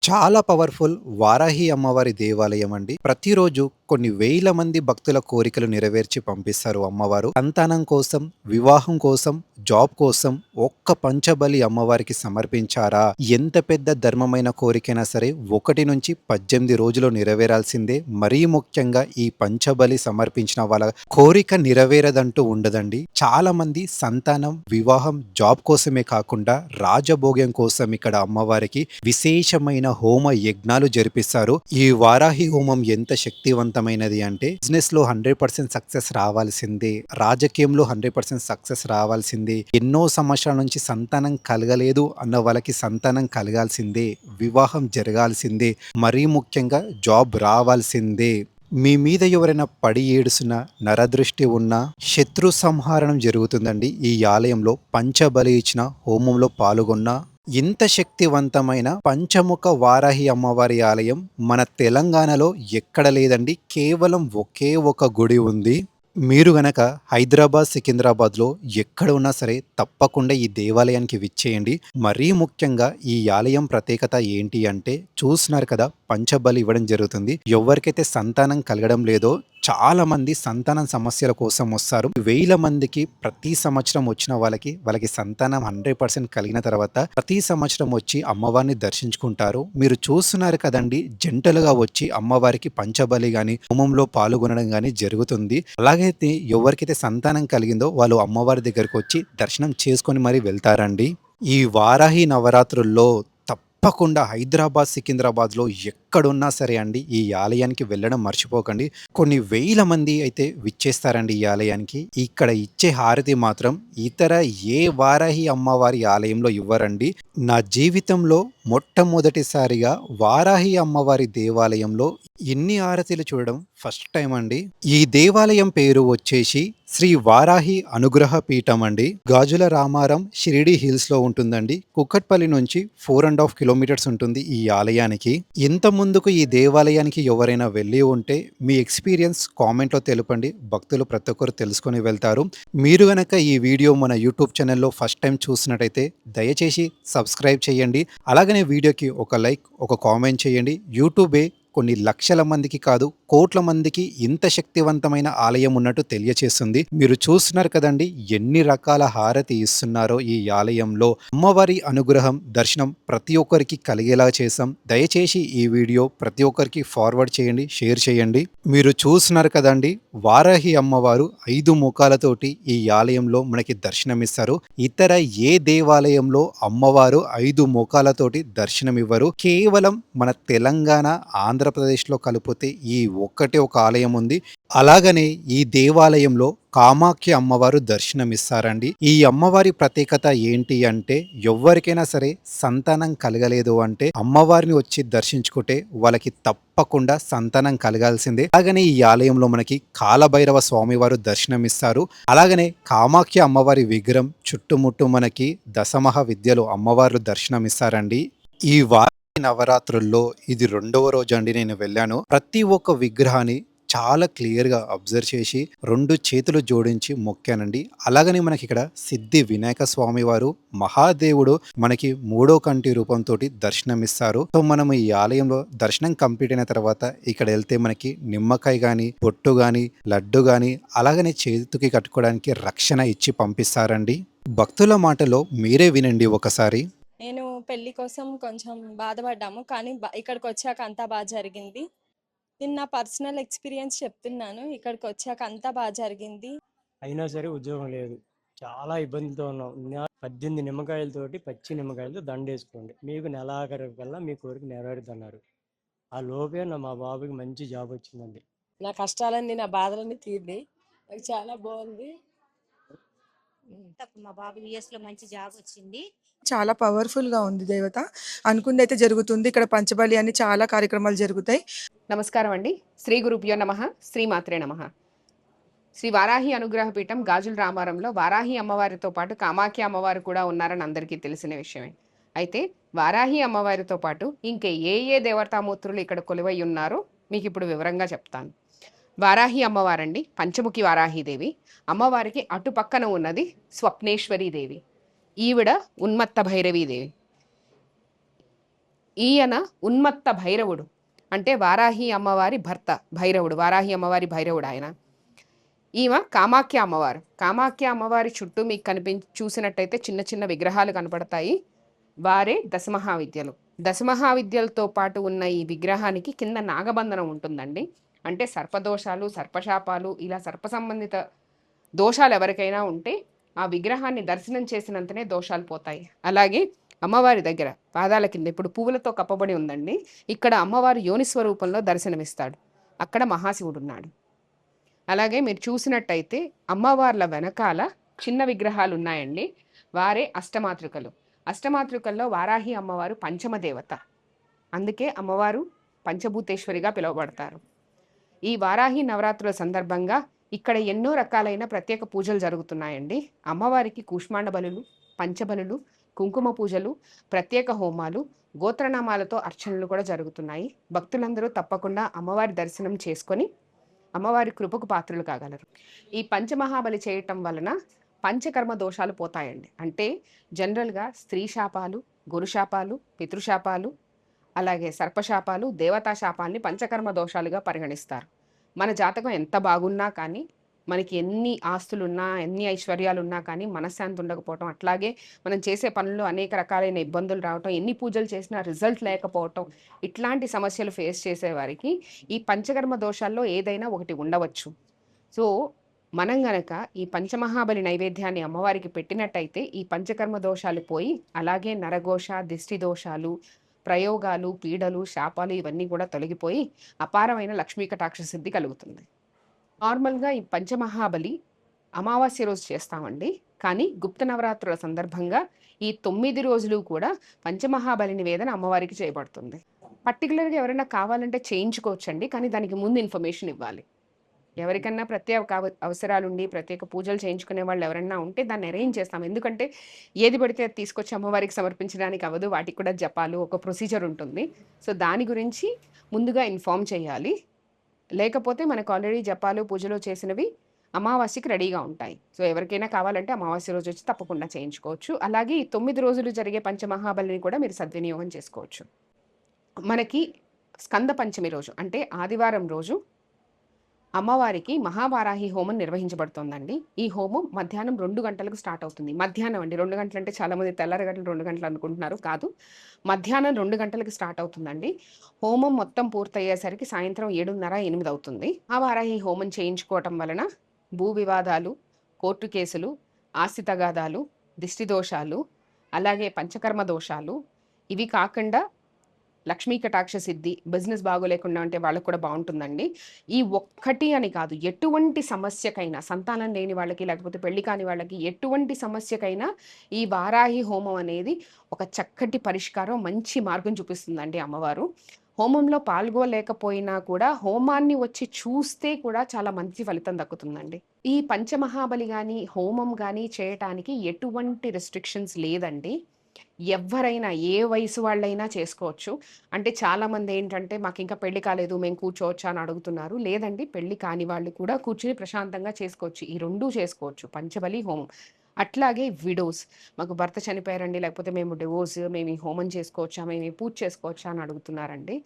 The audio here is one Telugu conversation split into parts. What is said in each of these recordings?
చాలా పవర్‌ఫుల్ వారాహి అమ్మవారి దేవాలయం అండి. ప్రతిరోజు కొన్ని వేల మంది భక్తుల కోరికలు నెరవేర్చి పంపిస్తారు అమ్మవారు. సంతానం కోసం, వివాహం కోసం, జాబ్ కోసం ఒక్క పంచబలి అమ్మవారికి సమర్పించారా, ఎంత పెద్ద ధర్మమైన కోరికైనా సరే 1-18 రోజులు నెరవేరాల్సిందే. మరీ ముఖ్యంగా ఈ పంచబలి సమర్పించిన వాళ్ళ కోరిక నెరవేరదంటూ ఉండదండి. చాలా మంది సంతానం, వివాహం, జాబ్ కోసమే కాకుండా రాజభోగ్యం కోసం ఇక్కడ అమ్మవారికి విశేషమైన హోమ యజ్ఞాలు జరిపిస్తారు. ఈ వారాహి హోమం ఎంత శక్తివంతమైనది అంటే బిజినెస్ లో 100% సక్సెస్ రావాల్సిందే, రాజకీయంలో 100% సక్సెస్ రావాల్సిందే, ఎన్నో సంవత్సరాల నుంచి సంతానం కలగలేదు అన్న వాళ్ళకి సంతానం కలగాల్సిందే, వివాహం జరగాల్సిందే, మరీ ముఖ్యంగా జాబ్ రావాల్సిందే. మీ మీద ఎవరైనా పడి ఏడుస్తున్న, నరదృష్టి ఉన్న, శత్రు సంహారణం జరుగుతుందండి ఈ ఆలయంలో. పంచబలి ఇచ్చిన, హోమంలో పాల్గొన్న ఇంత శక్తివంతమైన పంచముఖ వారాహి అమ్మవారి ఆలయం మన తెలంగాణలో ఎక్కడ లేదండి. కేవలం ఒకే ఒక గుడి ఉంది. మీరు గనక హైదరాబాద్, సికింద్రాబాద్‌లో ఎక్కడ ఉన్నా సరే తప్పకుండా ఈ దేవాలయానికి విచ్చేయండి. మరీ ముఖ్యంగా ఈ ఆలయం ప్రత్యేకత ఏంటి అంటే చూస్తున్నారు కదా! పంచబలి ఇవ్వడం జరుగుతుంది. ఎవ్వరికైతే సంతానం కలగడం లేదో చాలా మంది సంతానం సమస్యల కోసం వస్తారు. వేల మందికి ప్రతి సంవత్సరం వచ్చిన వాళ్ళకి సంతానం 100% కలిగిన తర్వాత ప్రతి సంవత్సరం వచ్చి అమ్మవారిని దర్శించుకుంటారు. మీరు చూస్తున్నారు కదండీ! జంటలుగా వచ్చి అమ్మవారికి పంచబలి గాని, హోమంలో పాల్గొనడం గాని జరుగుతుంది. అలాగైతే ఎవరికైతే సంతానం కలిగిందో వాళ్ళు అమ్మవారి దగ్గరకొచ్చి దర్శనం చేసుకొని మరి వెళ్తారండి. ఈ వారాహి నవరాత్రుల్లో తప్పకుండా హైదరాబాద్, సికింద్రాబాద్‌లో ఎక్కడున్నా సరే అండి ఈ ఆలయానికి వెళ్ళడం మర్చిపోకండి. కొన్ని వేల మంది అయితే విచ్చేస్తారండి ఈ ఆలయానికి. ఇక్కడ ఇచ్చే హారతి మాత్రం ఇతర ఏ వారాహి అమ్మవారి ఆలయంలో ఇవ్వరండి. నా జీవితంలో మొట్టమొదటిసారిగా వారాహి అమ్మవారి దేవాలయంలో ఇన్ని హారతిలు చూడడం ఫస్ట్ టైమ్ అండి. ఈ దేవాలయం పేరు వచ్చేసి శ్రీ వారాహి అనుగ్రహ పీఠం అండి. గాజుల రామారం షిరిడి హిల్స్ లో ఉంటుందండి. కుక్కట్పల్లి నుంచి 4½ కిలోమీటర్స్ ఉంటుంది ఈ ఆలయానికి. ఇంత ముందుకు ఈ దేవాలయానికి ఎవరైనా వెళ్ళి ఉంటే మీ ఎక్స్పీరియన్స్ కామెంట్ లో తెలపండి. భక్తులు ప్రతి ఒక్కరు తెలుసుకొని వెళ్తారు. మీరు గనక ఈ వీడియో మన యూట్యూబ్ ఛానల్లో ఫస్ట్ టైం చూసినట్టయితే దయచేసి సబ్స్క్రైబ్ చేయండి. అలాగనే వీడియోకి ఒక లైక్, ఒక కామెంట్ చేయండి. యూట్యూబే కొన్ని లక్షల మందికి కాదు, కోట్ల మందికి ఇంత శక్తివంతమైన ఆలయం ఉన్నట్టు తెలియచేస్తుంది. మీరు చూస్తున్నారు కదండి ఎన్ని రకాల హారతి ఇస్తున్నారో ఈ ఆలయంలో. అమ్మవారి అనుగ్రహం, దర్శనం ప్రతి ఒక్కరికి కలిగేలా చేసాం. దయచేసి ఈ వీడియో ప్రతి ఒక్కరికి ఫార్వర్డ్ చేయండి, షేర్ చేయండి. మీరు చూస్తున్నారు కదండి వారాహి అమ్మవారు 5 ముఖాలతోటి ఈ ఆలయంలో మనకి దర్శనమిస్తారు. ఇతర ఏ దేవాలయంలో అమ్మవారు 5 ముఖాలతోటి దర్శనమివ్వరు. కేవలం మన తెలంగాణ, ఆంధ్రప్రదేశ్‌లో కలిపితే ఈ ఒక్కటే ఒక ఆలయం ఉంది. అలాగనే ఈ దేవాలయంలో కామాఖ్య అమ్మవారు దర్శనమిస్తారండి. ఈ అమ్మవారి ప్రత్యేకత ఏంటి అంటే ఎవ్వరికైనా సరే సంతానం కలగలేదు అంటే అమ్మవారిని వచ్చి దర్శించుకుంటే వాళ్ళకి తప్పకుండా సంతానం కలగాల్సిందే. అలాగనే ఈ ఆలయంలో మనకి కాలభైరవ స్వామివారు దర్శనమిస్తారు. అలాగనే కామాఖ్య అమ్మవారి విగ్రహం చుట్టుముట్టు మనకి దశమహ విద్యలో అమ్మవార్లు దర్శనమిస్తారండి. ఈ నవరాత్రుల్లో ఇది 2వ రోజండి నేను వెళ్ళాను. ప్రతి ఒక్క విగ్రహాన్ని చాలా క్లియర్‌గా అబ్జర్వ్ చేసి 2 చేతులు జోడించి మొక్కానండి. అలాగనే మనకిక్కడ సిద్ధి వినాయక స్వామి వారు, మహాదేవుడు మనకి మూడో కంటి రూపంతోటి దర్శనమిస్తారు. సో, మనం ఈ ఆలయంలో దర్శనం కంప్లీట్ అయిన తర్వాత ఇక్కడెళ్తే మనకి నిమ్మకాయ గాని, బొట్టు గాని, లడ్డు గాని, అలాగనే చేతికి కట్టుకోవడానికి రక్షణ ఇచ్చి పంపిస్తారండి. భక్తుల మాటలో మీరే వినండి ఒకసారి. నేను పెళ్లి కోసం కొంచెం బాధపడ్డాము. కానీ ఇక్కడికొచ్చాక అంతా బా జరిగింది. నేను నా పర్సనల్ ఎక్స్‌పీరియన్స్ చెప్తున్నాను. ఇక్కడికొచ్చాక అంతా బా జరిగింది. అయినా సరే ఉద్యోగం లేదు. చాలా ఇబ్బందితో ఉన్నాం. 18 నిమ్మకాయలతోటి, పచ్చి నిమ్మకాయలతో దండేసుకోండి. మీకు నెలాఖరుకల్లా మీ కోరిక నెరవేరుద్దన్నారు. ఆ లోపే మా బాబుకి మంచి జాబ్ వచ్చిందండి. నా కష్టాలన్నీ, నా బాధలన్నీ తీరినాయి. నాకు చాలా బాగుంది. మా బాబు యూఎస్‌లో మంచి జాబ్ వచ్చింది. చాలా పవర్‌ఫుల్‌గా ఉంది దేవత. అనుకుందైతే జరుగుతుంది. ఇక్కడ పంచబలి అని చాలా కార్యక్రమాలు జరుగుతాయి. నమస్కారం అండి. శ్రీ గురుభ్యో నమః. శ్రీమాత్రే నమః. శ్రీ వారాహి అనుగ్రహ పీఠం గాజుల రామారంలో వారాహి అమ్మవారితో పాటు కామాఖ్య అమ్మవారు కూడా ఉన్నారని అందరికీ తెలిసిన విషయమే. అయితే వారాహి అమ్మవారితో పాటు ఇంకే ఏ దేవతామూర్తులు ఇక్కడ కొలువై ఉన్నారో మీకు ఇప్పుడు వివరంగా చెప్తాను. వారాహి అమ్మవారండి పంచముఖి వారాహిదేవి. అమ్మవారికి అటుపక్కన ఉన్నది స్వప్నేశ్వరి దేవి. ఈవిడ ఉన్మత్త భైరవీదేవి. ఈయన ఉన్మత్త భైరవుడు, అంటే వారాహి అమ్మవారి భర్త భైరవుడు, వారాహి అమ్మవారి భైరవుడు ఆయన. ఈమె కామాఖ్య అమ్మవారు. కామాఖ్య అమ్మవారి చుట్టూ మీకు చూసినట్టయితే చిన్న చిన్న విగ్రహాలు కనపడతాయి. వారే దశమహావిద్యలు. దశమహావిద్యలతో పాటు ఉన్న ఈ విగ్రహానికి కింద నాగబంధనం ఉంటుందండి. అంటే సర్పదోషాలు, సర్పశాపాలు, ఇలా సర్ప సంబంధిత దోషాలు ఎవరికైనా ఉంటే ఆ విగ్రహాన్ని దర్శనం చేసినంతనే దోషాలు పోతాయి. అలాగే అమ్మవారి దగ్గర పాదాల కింద ఇప్పుడు పువ్వులతో కప్పబడి ఉందండి. ఇక్కడ అమ్మవారు యోని స్వరూపంలో దర్శనమిస్తాడు. అక్కడ మహాశివుడు ఉన్నాడు. అలాగే మీరు చూసినట్టయితే అమ్మవార్ల వెనకాల చిన్న విగ్రహాలు ఉన్నాయండి. వారే అష్టమాతృకలు. అష్టమాతృకల్లో వారాహి అమ్మవారు పంచమ దేవత. అందుకే అమ్మవారు పంచభూతేశ్వరిగా పిలువబడతారు. ఈ వారాహి నవరాత్రుల సందర్భంగా ఇక్కడ ఎన్నో రకాలైన ప్రత్యేక పూజలు జరుగుతున్నాయండి. అమ్మవారికి కూష్మాండ బలులు, పంచబలులు, కుంకుమ పూజలు, ప్రత్యేక హోమాలు, గోత్రనామాలతో అర్చనలు కూడా జరుగుతున్నాయి. భక్తులందరూ తప్పకుండా అమ్మవారి దర్శనం చేసుకొని అమ్మవారి కృపకు పాత్రలు కాగలరు. ఈ పంచమహాబలి చేయటం వలన పంచకర్మ దోషాలు పోతాయండి. అంటే జనరల్గా స్త్రీ శాపాలు, గురుశాపాలు, పితృశాపాలు, అలాగే సర్పశాపాలు, దేవతా శాపాల్ని పంచకర్మ దోషాలుగా పరిగణిస్తారు. మన జాతకం ఎంత బాగున్నా కానీ, మనకి ఎన్ని ఆస్తులున్నా, ఎన్ని ఐశ్వర్యాలున్నా కానీ మనశ్శాంతి ఉండకపోవటం, అట్లాగే మనం చేసే పనుల్లో అనేక రకాలైన ఇబ్బందులు రావటం, ఎన్ని పూజలు చేసినా రిజల్ట్ లేకపోవటం, ఇట్లాంటి సమస్యలు ఫేస్ చేసేవారికి ఈ పంచకర్మ దోషాల్లో ఏదైనా ఒకటి ఉండవచ్చు. సో మనం గనక ఈ పంచమహాబలి నైవేద్యాన్ని అమ్మవారికి పెట్టినట్టయితే ఈ పంచకర్మ దోషాలు పోయి, అలాగే నరఘోష, దిష్టి దోషాలు, ప్రయోగాలు, పీడలు, శాపాలు ఇవన్నీ కూడా తొలగిపోయి అపారమైన లక్ష్మీ కటాక్ష సిద్ధి కలుగుతుంది. నార్మల్గా ఈ పంచమహాబలి అమావాస్య రోజు చేస్తామండి. కానీ గుప్త నవరాత్రుల సందర్భంగా ఈ 9 రోజులు కూడా పంచమహాబలి నివేదన అమ్మవారికి చేయబడుతుంది. పర్టికులర్గా ఎవరైనా కావాలంటే చేయించుకోవచ్చండి. కానీ దానికి ముందు ఇన్ఫర్మేషన్ ఇవ్వాలి. ఎవరికన్నా ప్రత్యేక అవసరాలుండి ప్రత్యేక పూజలు చేయించుకునే వాళ్ళు ఎవరన్నా ఉంటే దాన్ని అరేంజ్ చేస్తాం. ఎందుకంటే ఏది పడితే అది తీసుకొచ్చి అమ్మవారికి సమర్పించడానికి అవ్వదు. వాటికి కూడా జపాలు, ఒక ప్రొసీజర్ ఉంటుంది. సో దాని గురించి ముందుగా ఇన్ఫామ్ చేయాలి. లేకపోతే మనకు ఆల్రెడీ జపాలు, పూజలు చేసినవి అమావాస్యకి రెడీగా ఉంటాయి. సో ఎవరికైనా కావాలంటే అమావాస్య రోజు వచ్చి తప్పకుండా చేయించుకోవచ్చు. అలాగే ఈ 9 రోజులు జరిగే పంచమహాబలిని కూడా మీరు సద్వినియోగం చేసుకోవచ్చు. మనకి స్కంద పంచమి రోజు అంటే ఆదివారం రోజు అమ్మవారికి మహావారాహి హోమం నిర్వహించబడుతోందండి. ఈ హోమం మధ్యాహ్నం 2 గంటలకు స్టార్ట్ అవుతుంది. మధ్యాహ్నం అండి, 2 గంటలు అంటే చాలామంది తెల్లారగట్ల 2 గంటలు అనుకుంటున్నారు. కాదు, మధ్యాహ్నం 2 గంటలకు స్టార్ట్ అవుతుందండి. హోమం మొత్తం పూర్తయ్యేసరికి సాయంత్రం 7:30, 8 అవుతుంది. ఆ వారాహి హోమం చేయించుకోవటం వలన భూ వివాదాలు, కోర్టు కేసులు, ఆస్తి తగాదాలు, దిష్టి దోషాలు, అలాగే పంచకర్మ దోషాలు, ఇవి కాకుండా లక్ష్మీ కటాక్ష సిద్ధి, బిజినెస్ బాగోలేకుండా అంటే వాళ్ళకు కూడా బాగుంటుందండి. ఈ ఒక్కటి అని కాదు, ఎటువంటి సమస్యకైనా, సంతానం లేని వాళ్ళకి లేకపోతే పెళ్లి కాని వాళ్ళకి ఎటువంటి సమస్యకైనా ఈ వారాహి హోమం అనేది ఒక చక్కటి పరిష్కారం, మంచి మార్గం చూపిస్తుందండి అమ్మవారు. హోమంలో పాల్గొలేకపోయినా కూడా హోమాన్ని వచ్చి చూస్తే కూడా చాలా మంచి ఫలితం దక్కుతుందండి. ఈ పంచమహాబలి కానీ హోమం కానీ చేయటానికి ఎటువంటి రెస్ట్రిక్షన్స్ లేదండి. ఎవరైనా ఏ వయసు వాళ్ళైనా చేసుకోవచ్చు. అంటే చాలామంది ఏంటంటే మాకు ఇంకా పెళ్లి కాలేదు, మేము కూర్చోవచ్చా అని అడుగుతున్నారు. లేదండి, పెళ్లి కాని వాళ్ళు కూడా కూర్చుని ప్రశాంతంగా చేసుకోవచ్చు. ఈ 2 చేసుకోవచ్చు, పంచబలి, హోమం. అట్లాగే విడోస్, మాకు భర్త చనిపోయారండి, లేకపోతే మేము డివోర్స్, మేము ఈ హోమం చేసుకోవచ్చా, మేము ఈ పూజ చేసుకోవచ్చా అని అడుగుతున్నారండి.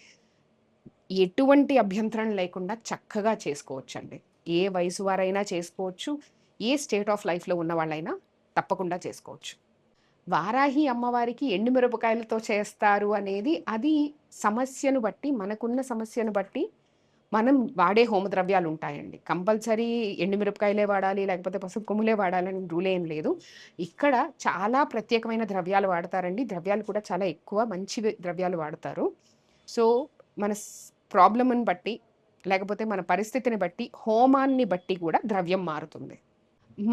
ఎటువంటి అభ్యంతరం లేకుండా చక్కగా చేసుకోవచ్చండి. ఏ వయసు వారైనా చేసుకోవచ్చు, ఏ స్టేట్ ఆఫ్ లైఫ్లో ఉన్న వాళ్ళైనా తప్పకుండా చేసుకోవచ్చు. వారాహి అమ్మవారికి ఎండుమిరపకాయలతో చేస్తారు అనేది అది సమస్యను బట్టి, మనకున్న సమస్యను బట్టి మనం వాడే హోమద్రవ్యాలు ఉంటాయండి. కంపల్సరీ ఎండుమిరపకాయలే వాడాలి, లేకపోతే పసుపు కొమ్ములే వాడాలని రూల్ ఏం లేదు. ఇక్కడ చాలా ప్రత్యేకమైన ద్రవ్యాలు వాడతారండి. ద్రవ్యాలు కూడా చాలా ఎక్కువ మంచి ద్రవ్యాలు వాడతారు. సో మన ప్రాబ్లమ్ని బట్టి, లేకపోతే మన పరిస్థితిని బట్టి, హోమాన్ని బట్టి కూడా ద్రవ్యం మారుతుంది.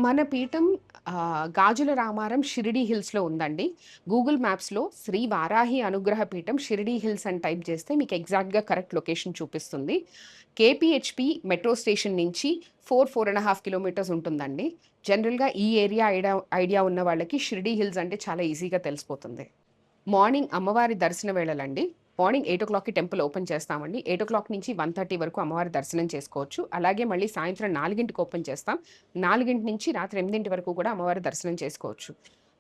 మన పీఠం గాజుల రామారం షిరిడీ హిల్స్లో ఉందండి. గూగుల్ మ్యాప్స్లో శ్రీ వారాహి అనుగ్రహ పీఠం షిరిడీ హిల్స్ అని టైప్ చేస్తే మీకు ఎగ్జాక్ట్గా కరెక్ట్ లొకేషన్ చూపిస్తుంది. కేపీహెచ్పి మెట్రో స్టేషన్ నుంచి 4.5 కిలోమీటర్స్ ఉంటుందండి. జనరల్గా ఈ ఏరియా ఐడియా ఉన్న వాళ్ళకి షిరిడీ హిల్స్ అంటే చాలా ఈజీగా తెలిసిపోతుంది. మార్నింగ్ అమ్మవారి దర్శన వేళలండి. మార్నింగ్ 8 o'clockకి టెంపుల్ ఓపెన్ చేస్తామండి. 8 o'clock నుంచి 1:30 వరకు అమ్మవారి దర్శనం చేసుకోవచ్చు. అలాగే మళ్ళీ సాయంత్రం 4కి ఓపెన్ చేస్తాం. 4 నుంచి రాత్రి 8 వరకు కూడా అమ్మవారి దర్శనం చేసుకోవచ్చు.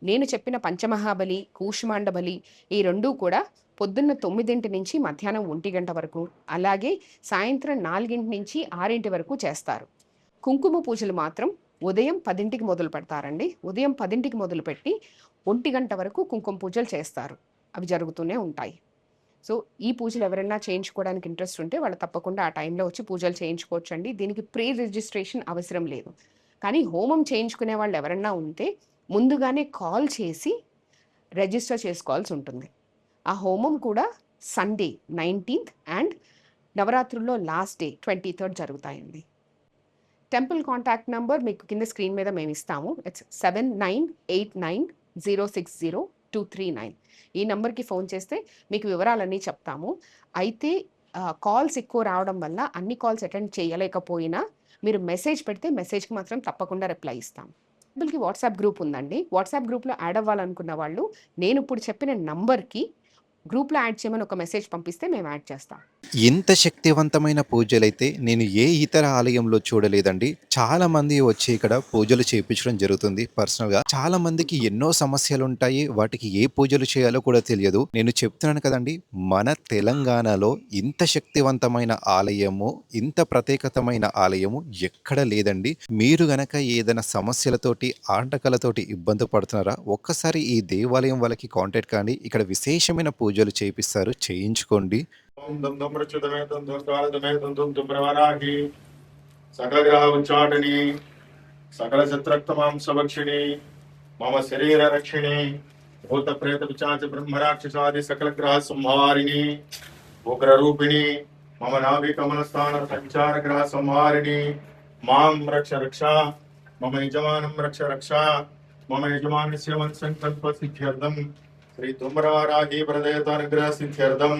నేను చెప్పిన పంచమహాబలి, కూష్మాండ బలి ఈ రెండూ కూడా పొద్దున్న 9 నుంచి మధ్యాహ్నం 1 గంట వరకు, అలాగే సాయంత్రం 4 నుంచి 6 వరకు చేస్తారు. కుంకుమ పూజలు మాత్రం ఉదయం 10కి మొదలు పెడతారండి. ఉదయం 10కి మొదలుపెట్టి 1 గంట వరకు కుంకుమ పూజలు చేస్తారు. అవి జరుగుతూనే ఉంటాయి. సో ఈ పూజలు ఎవరైనా చేయించుకోవడానికి ఇంట్రెస్ట్ ఉంటే వాళ్ళు తప్పకుండా ఆ టైంలో వచ్చి పూజలు చేయించుకోవచ్చు అండి. దీనికి ప్రీ రిజిస్ట్రేషన్ అవసరం లేదు. కానీ హోమం చేయించుకునే వాళ్ళు ఎవరన్నా ఉంటే ముందుగానే కాల్ చేసి రిజిస్టర్ చేసుకోవాల్సి ఉంటుంది. ఆ హోమం కూడా సండే 19th అండ్ నవరాత్రుల్లో లాస్ట్ డే 23rd జరుగుతాయండి. టెంపుల్ కాంటాక్ట్ నంబర్ మీకు కింద స్క్రీన్ మీద మేము ఇస్తాము. ఇట్స్ 7989060239. ఈ నెంబర్కి ఫోన్ చేస్తే మీకు వివరాలన్నీ చెప్తాము. అయితే కాల్స్ ఎక్కువ రావడం వల్ల అన్ని కాల్స్ అటెండ్ చేయలేకపోయినా మీరు మెసేజ్ పెడితే మెసేజ్కి మాత్రం తప్పకుండా రిప్లై ఇస్తాం. టెంపుల్కి వాట్సాప్ గ్రూప్ ఉందండి. వాట్సాప్ గ్రూప్లో యాడ్ అవ్వాలనుకున్న వాళ్ళు నేను ఇప్పుడు చెప్పిన నంబర్కి గ్రూప్లో యాడ్ చేయమని ఒక మెసేజ్ పంపిస్తే మేము యాడ్ చేస్తాం. ఇంత శక్తివంతమైన పూజలైతే నేను ఏ ఇతర ఆలయంలో చూడలేదండి. చాలా మంది వచ్చి ఇక్కడ పూజలు చేయించడం జరుగుతుంది. పర్సనల్గా చాలా మందికి ఎన్నో సమస్యలు ఉంటాయి. వాటికి ఏ పూజలు చేయాలో కూడా తెలియదు. నేను చెప్తున్నాను కదండి, మన తెలంగాణలో ఇంత శక్తివంతమైన ఆలయము, ఇంత ప్రత్యేకతమైన ఆలయము ఎక్కడ లేదండి. మీరు గనక ఏదైనా సమస్యలతోటి, ఆటంకాలతోటి ఇబ్బంది పడుతున్నారా, ఒక్కసారి ఈ దేవాలయం వాళ్ళకి కాంటాక్ట్ కానీ. ఇక్కడ విశేషమైన పూజలు చేపిస్తారు, చేయించుకోండి. ఓం దం దం ప్రచుదమే తం దోస్తాలదమే తం తం తుమ్రవరాహి సకల గ్రహ ఉచ్చాటని సకల శత్రక్తమాం సవక్షిణి మమ శరీర రక్షిణి భూత ప్రేత పిశాచ బ్రహ్మరాక్షసాది సకల గ్రహ సంహారిణి ఉగ్ర రూపిణి మమ నాభి కమలస్థాన సంచార గ్రహ సంహారిణి మాం రక్ష రక్ష మమ యజమానం రక్ష రక్ష మమ యజమానస్య సంకల్ప సిద్ధ్యర్థం శ్రీ తుమ్రవరాహి ప్రదయతానుగ్రహ సిద్ధ్యర్థం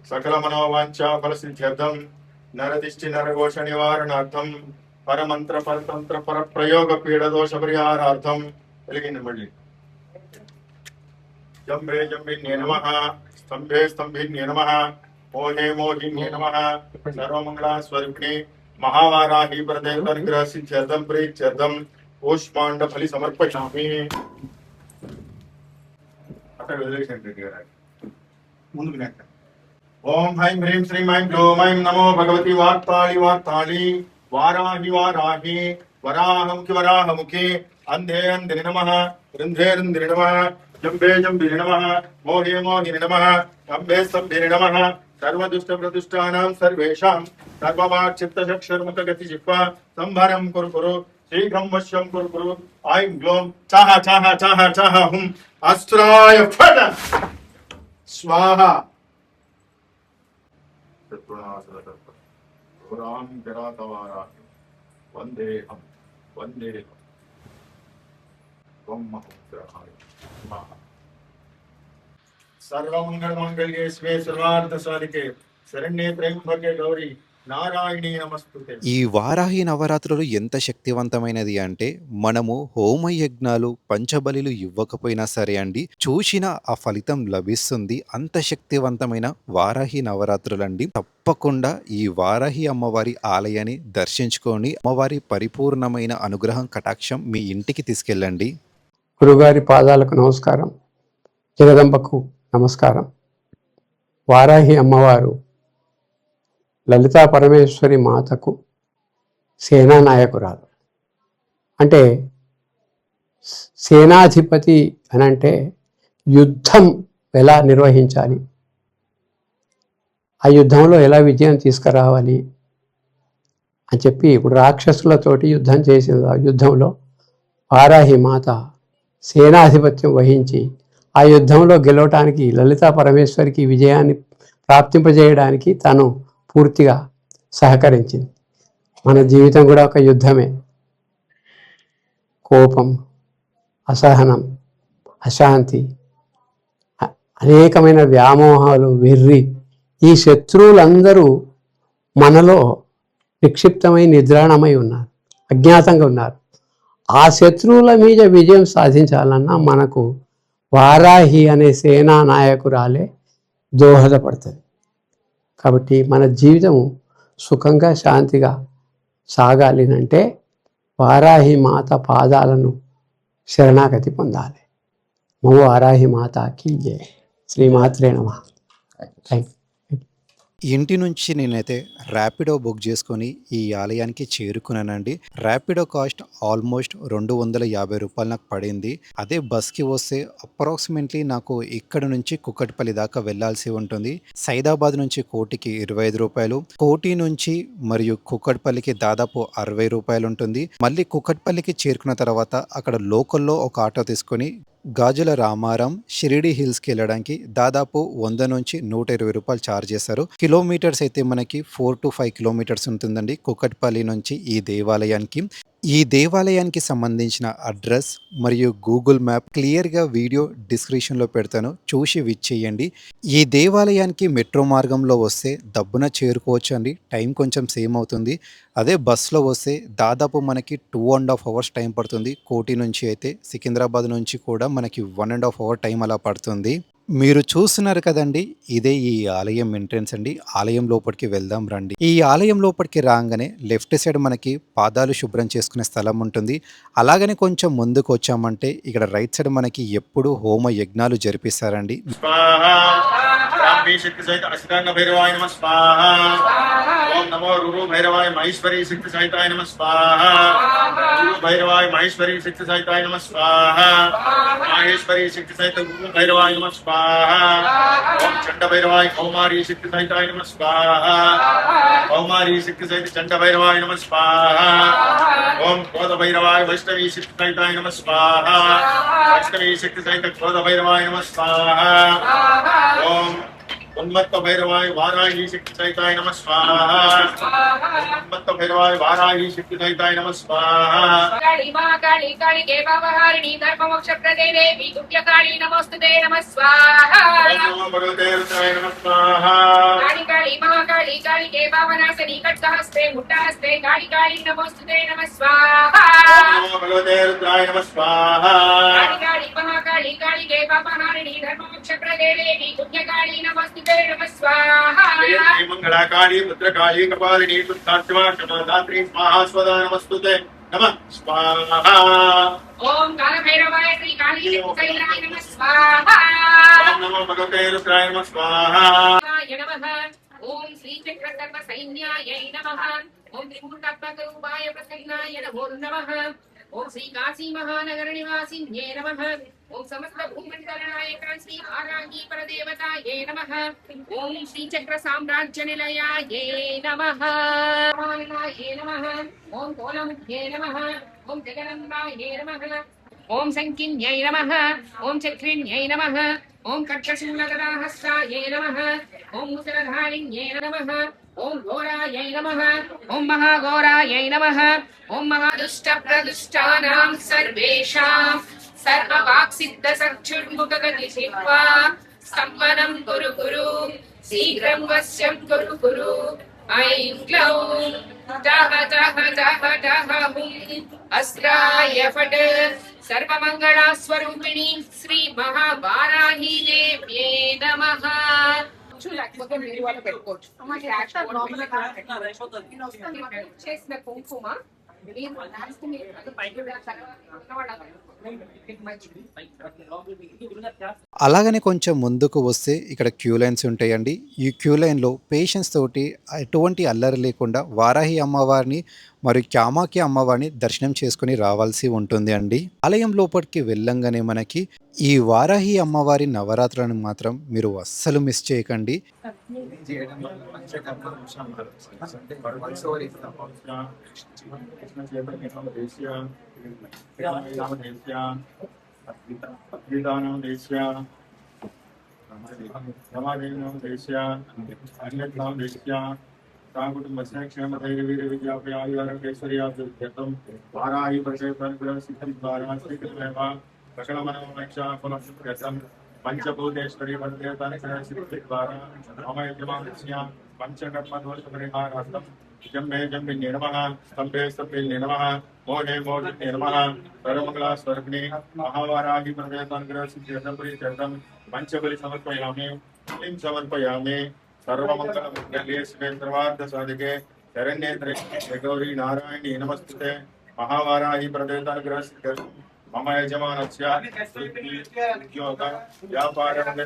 సకల మనోవాంఛా ఫల సిద్ధ్యర్థం నరదిష్టి నరఘోష నివారణార్థం పరమంత్ర పరతంత్ర పర ప్రయోగ పీడదోష పరిహారార్థం వెలిగింది. మళ్ళీ జంబే జంబిన్యే నమః స్తంభే స్తంభిన్యే నమః మోహే మోహిన్యే నమః సర్వమంగళ స్వరూపిణి మహావారాహి ప్రదయతానుగ్రహ సిద్ధ్యర్థం ప్రీత్యర్థం కూష్మాండ ఫలి సమర్పయామి. అక్కడ వదిలేసండి గారు ముందుకు నెక్క. ఓం హ్రైం హ్రీం శ్రీం ఐం క్లోం ఐం నమో భగవతి వార్తాళి వార్తాళి వారాహి వారాహి వరాహముఖి వరాహముఖి అంధే అంధిని నమః రుంధ్రే రుంధ్రి నమః జంబే జంబిని నమః మోహే మోహిని నమః స్తంభే స్తంభిని నమః సర్వదుష్ట ప్రదుష్టానాం సర్వేషాం సర్వవాక్ చిత్త చక్షుర్ముఖ గతి జిహ్వా సంభరం కురు కురు శీఘ్రం వశ్యం కురు కురు ఐం గ్లోం చాహ చాహ చాహ చాహ హుం అస్త్రాయ ఫట స్వాహ. వందేహం వందేహం సర్వమంగళమాంగళ్యే శివే సర్వార్థ సాధికే శరణ్యే త్రయంబకే గౌరీ నారాయణీ నమస్తుతే. ఈ వారాహి నవరాత్రులు ఎంత శక్తివంతమైనది అంటే, మనము హోమయజ్ఞాలు, పంచబలిలు ఇవ్వకపోయినా సరే అండి, చూసిన ఆ ఫలితం లభిస్తుంది. అంత శక్తివంతమైన వారాహి నవరాత్రులండి. తప్పకుండా ఈ వారాహి అమ్మవారి ఆలయాన్ని దర్శించుకొని అమ్మవారి పరిపూర్ణమైన అనుగ్రహం, కటాక్షం మీ ఇంటికి తీసుకెళ్ళండి. గురుగారి పాదాలకు నమస్కారం, జగదంబకు నమస్కారం. వారాహి అమ్మవారు లలితా పరమేశ్వరి మాతకు సేనానాయకురాలు. అంటే సేనాధిపతి అని అంటే యుద్ధం ఎలా నిర్వహించాలి, ఆ యుద్ధంలో ఎలా విజయం తీసుకురావాలి అని చెప్పి ఇప్పుడు రాక్షసులతోటి యుద్ధం చేసిన యుద్ధంలో వారాహి మాత సేనాధిపత్యం వహించి ఆ యుద్ధంలో గెలవటానికి, లలితా పరమేశ్వరికి విజయాన్ని ప్రాప్తింపజేయడానికి తను పూర్తిగా సహకరించింది. మన జీవితం కూడా ఒక యుద్ధమే. కోపం, అసహనం, అశాంతి, అనేకమైన వ్యామోహాలు, వెర్రి, ఈ శత్రువులందరూ మనలో నిక్షిప్తమై నిద్రాణమై ఉన్నారు, అజ్ఞాతంగా ఉన్నారు. ఆ శత్రువుల మీద విజయం సాధించాలన్నా మనకు వారాహి అనే సేనా నాయకురాలే దోహదపడుతుంది. కాబట్టి మన జీవితం సుఖంగా, శాంతిగా సాగాలి అంటే వారాహి మాత పాదాలను శరణాగతి పొందాలి. మమ వారాహి మాతాకి జయ. శ్రీమాత్రే నమః. Thank you. ఇంటి నుంచి నేనైతే ర్యాపిడో బుక్ చేసుకొని ఈ ఆలయానికి చేరుకున్నానండి. ర్యాపిడో కాస్ట్ ఆల్మోస్ట్ 250 రూపాయలు నాకు పడింది. అదే బస్కి వస్తే అప్రాక్సిమేట్లీ నాకు ఇక్కడ నుంచి కుక్కట్పల్లి దాకా వెళ్ళాల్సి ఉంటుంది. సైదాబాద్ నుంచి కోటికి 25 రూపాయలు, కోటి నుంచి మరియు కుక్కట్పల్లికి దాదాపు 60 రూపాయలు ఉంటుంది. మళ్ళీ కుక్కట్పల్లికి చేరుకున్న తర్వాత అక్కడ లోకల్లో ఒక ఆటో తీసుకొని గాజుల రామారం షిరిడి హిల్స్కి వెళ్ళడానికి దాదాపు 100 నుంచి 120 రూపాయలు ఛార్జ్ చేస్తారు. కిలోమీటర్స్ అయితే మనకి 4 to 5 కిలోమీటర్స్ ఉంటుందండి కుక్కట్పల్లి నుంచి ఈ దేవాలయానికి. ఈ దేవాలయానికి సంబంధించిన అడ్రస్ మరియు గూగుల్ మ్యాప్ క్లియర్గా వీడియో డిస్క్రిప్షన్లో పెడతాను, చూసి విచ్చేయండి. ఈ దేవాలయానికి మెట్రో మార్గంలో వస్తే దబ్బున చేరుకోవచ్చు అండి. టైం కొంచెం సేమ్ అవుతుంది. అదే బస్సులో వస్తే దాదాపు మనకి 2.5 hours టైం పడుతుంది. కోటి నుంచి అయితే సికింద్రాబాద్ నుంచి కూడా మనకి 1.5 hour టైం అలా పడుతుంది. మీరు చూస్తున్నారు కదండి, ఇదే ఈ ఆలయం ఎంట్రన్స్ అండి. ఆలయం లోపలికి వెళ్దాం రండి. ఈ ఆలయం లోపలికి రాగానే లెఫ్ట్ సైడ్ మనకి పాదాలు శుభ్రం చేసుకునే స్థలం ఉంటుంది. అలాగనే కొంచెం ముందుకు వచ్చామంటే ఇక్కడ రైట్ సైడ్ మనకి ఎప్పుడు హోమ యజ్ఞాలు జరిపిస్తారండి. శక్తి సహిత అష్టాంగ భైరవాయ నమః స్వాహ. ఓం నమో రురు భైరవాయ మహేశ్వరి శక్తి సహితాయ నమః స్వాహ. రురు భైరవాయ మహేశ్వరి శక్తి సహితాయ నమః స్వాహ. మహేశ్వరి శక్తి సహిత రురు భైరవాయ నమః స్వాహ. ఓం చండ భైరవాయ కౌమారి శక్తి సహితాయ నమః స్వాహ. కౌమారి శక్తి సహిత చండ భైరవాయ నమః స్వాహ. ఓం క్రోధ భైరవాయ వైష్ణవి శక్తి సహితాయ నమః స్వాహ. వైష్ణవి శక్తి సహిత క్రోధ భైరవాయ నమః స్వాహ. ఓం ఉన్మత్త భైరవాయ వారాహి శక్తి సహితాయ నమః స్వాహా. ఉన్మత్త భైరవాయ వారాహి శక్తి సహితాయ నమః స్వాహా. కాళీ మహాకాళీ కాళీ కేపావహారిణి ధర్మమోక్షప్రదే దేవి దుర్గకాళీ నమోస్తుతే నమః స్వాహా. ఓం నమో భగవతే రుద్రాయ నమః స్వాహా. కాళీ కాళీ మహాకాళీ కాళీ కేపావనాశని ఖడ్గహస్తే ముట్టహస్తే కాళీ కాళీ నమోస్తుతే నమః స్వాహా. ఓం నమో భగవతే రుద్రాయ నమః స్వాహా. కాళీ కాళీ మహాకాళీ కాళీ కేపావహారిణి ధర్మమోక్షప్రదే దేవి దుర్గకాళీ నమోస్తుతే నమః స్వాహా. జయ మంగళకాళీ భద్రకాళీ కపాలిని తుష్టార్చమా క్షమాదాత్రి స్వాహా స్వదా నమస్తుతే నమః స్వాహా. ఓం కాలభైరవాయ శ్రీ కాళీ శక్తిశైలాయ నమః స్వాహా. ఓం నమో భగవతే రుద్రాయ నమః స్వాహా. నమః. ఓం శ్రీ చక్ర సర్వ సైన్యాయ నమః. ఓం త్రిమూర్తాత్మక రూపాయ ప్రసన్నాయ నమో నమః. ఓం శ్రీ కాశీ మహానగర నివాసిన్యే నమః. ఓం సమస్త భూమండల నాయక శ్రీ వారాహి పరదేవతాయే నమః. ఓం శ్రీ చక్ర సామ్రాజ్య నిలయాయే నమః. రామాయణాయే నమః. ఓం కోలముఖ్యే నమః. ఓం జగనంబాయే నమః. ఓం సంకిన్యై నమః. ఓం చక్రిణ్యై నమః. ఓం కక్షశూలగదాహస్తాయే నమః. ఓం ముసలధారిణ్యే నమః. ఓం ఘోరాయై నమః. ఓం మహాఘోరాయై నమః. ఓం మహాదుష్ట ప్రదుష్టానాం సర్వేషాం సర్వవాక్సిద్ధ సక్షుర్ముఖగతి శివా సంవనం కురు కురు శీఘ్రం వశ్యం కురు కురు ఐం గ్లౌం దహ దహ దహ దహ హుం అస్త్రాయ ఫట్ సర్వమంగళా స్వరూపిణి శ్రీ మహావారాహి దేవ్యే నమః. లేకపోతే మీరు వాళ్ళు పెట్టుకోవచ్చు. చేసిన కుంకుమ అలాగనే కొంచెం ముందుకు వస్తే ఇక్కడ క్యూ లైన్స్ ఉంటాయండి. ఈ క్యూ లైన్లో పేషెంట్స్ తోటి ఎటువంటి అల్లరి లేకుండా వారాహి అమ్మవారిని మరియు కామాఖ్య అమ్మవారిని దర్శనం చేసుకుని రావాల్సి ఉంటుంది అండి. ఆలయం లోపలికి వెళ్ళంగానే మనకి ఈ వారాహి అమ్మవారి నవరాత్రులను మాత్రం మీరు అస్సలు మిస్ చేయకండి. కుటుంబస్య క్షేమధైర్యవీర విద్యాపయాయురకేశ్వర్యార్థం వారాహి పరిచయం సిద్ధం ద్వారా శ్రీకృష్ణేవ సకలమనోమేక్షాఫలం పంచభూతేశ్వరి వందేతాని ద్వారా మమ యజమానస్య పంచకర్మదోషపరిహారార్థం జంబే జంబిన్యే నమః స్తంభే స్తంభిన్యే నమః మోహే మోహిన్యే నమః సర్వమంగళా స్వరూపిణి మహావారాహి ప్రదేశానుగ్రహ సిద్ధ్యర్థం ప్రీత్యర్థం పంచబలి సమర్పయామి లిం సమర్పయామి. సర్వమంగళమంగళ్యే శివే సర్వార్థ సాధికే శరణ్యే త్రయంబకే గౌరీ నారాయణీ నమస్తుతే మహావారాహి ప్రదేశానుగ్రహ సిద్ధ్యర్థం मम यजमानस्य उद्योग व्यापारं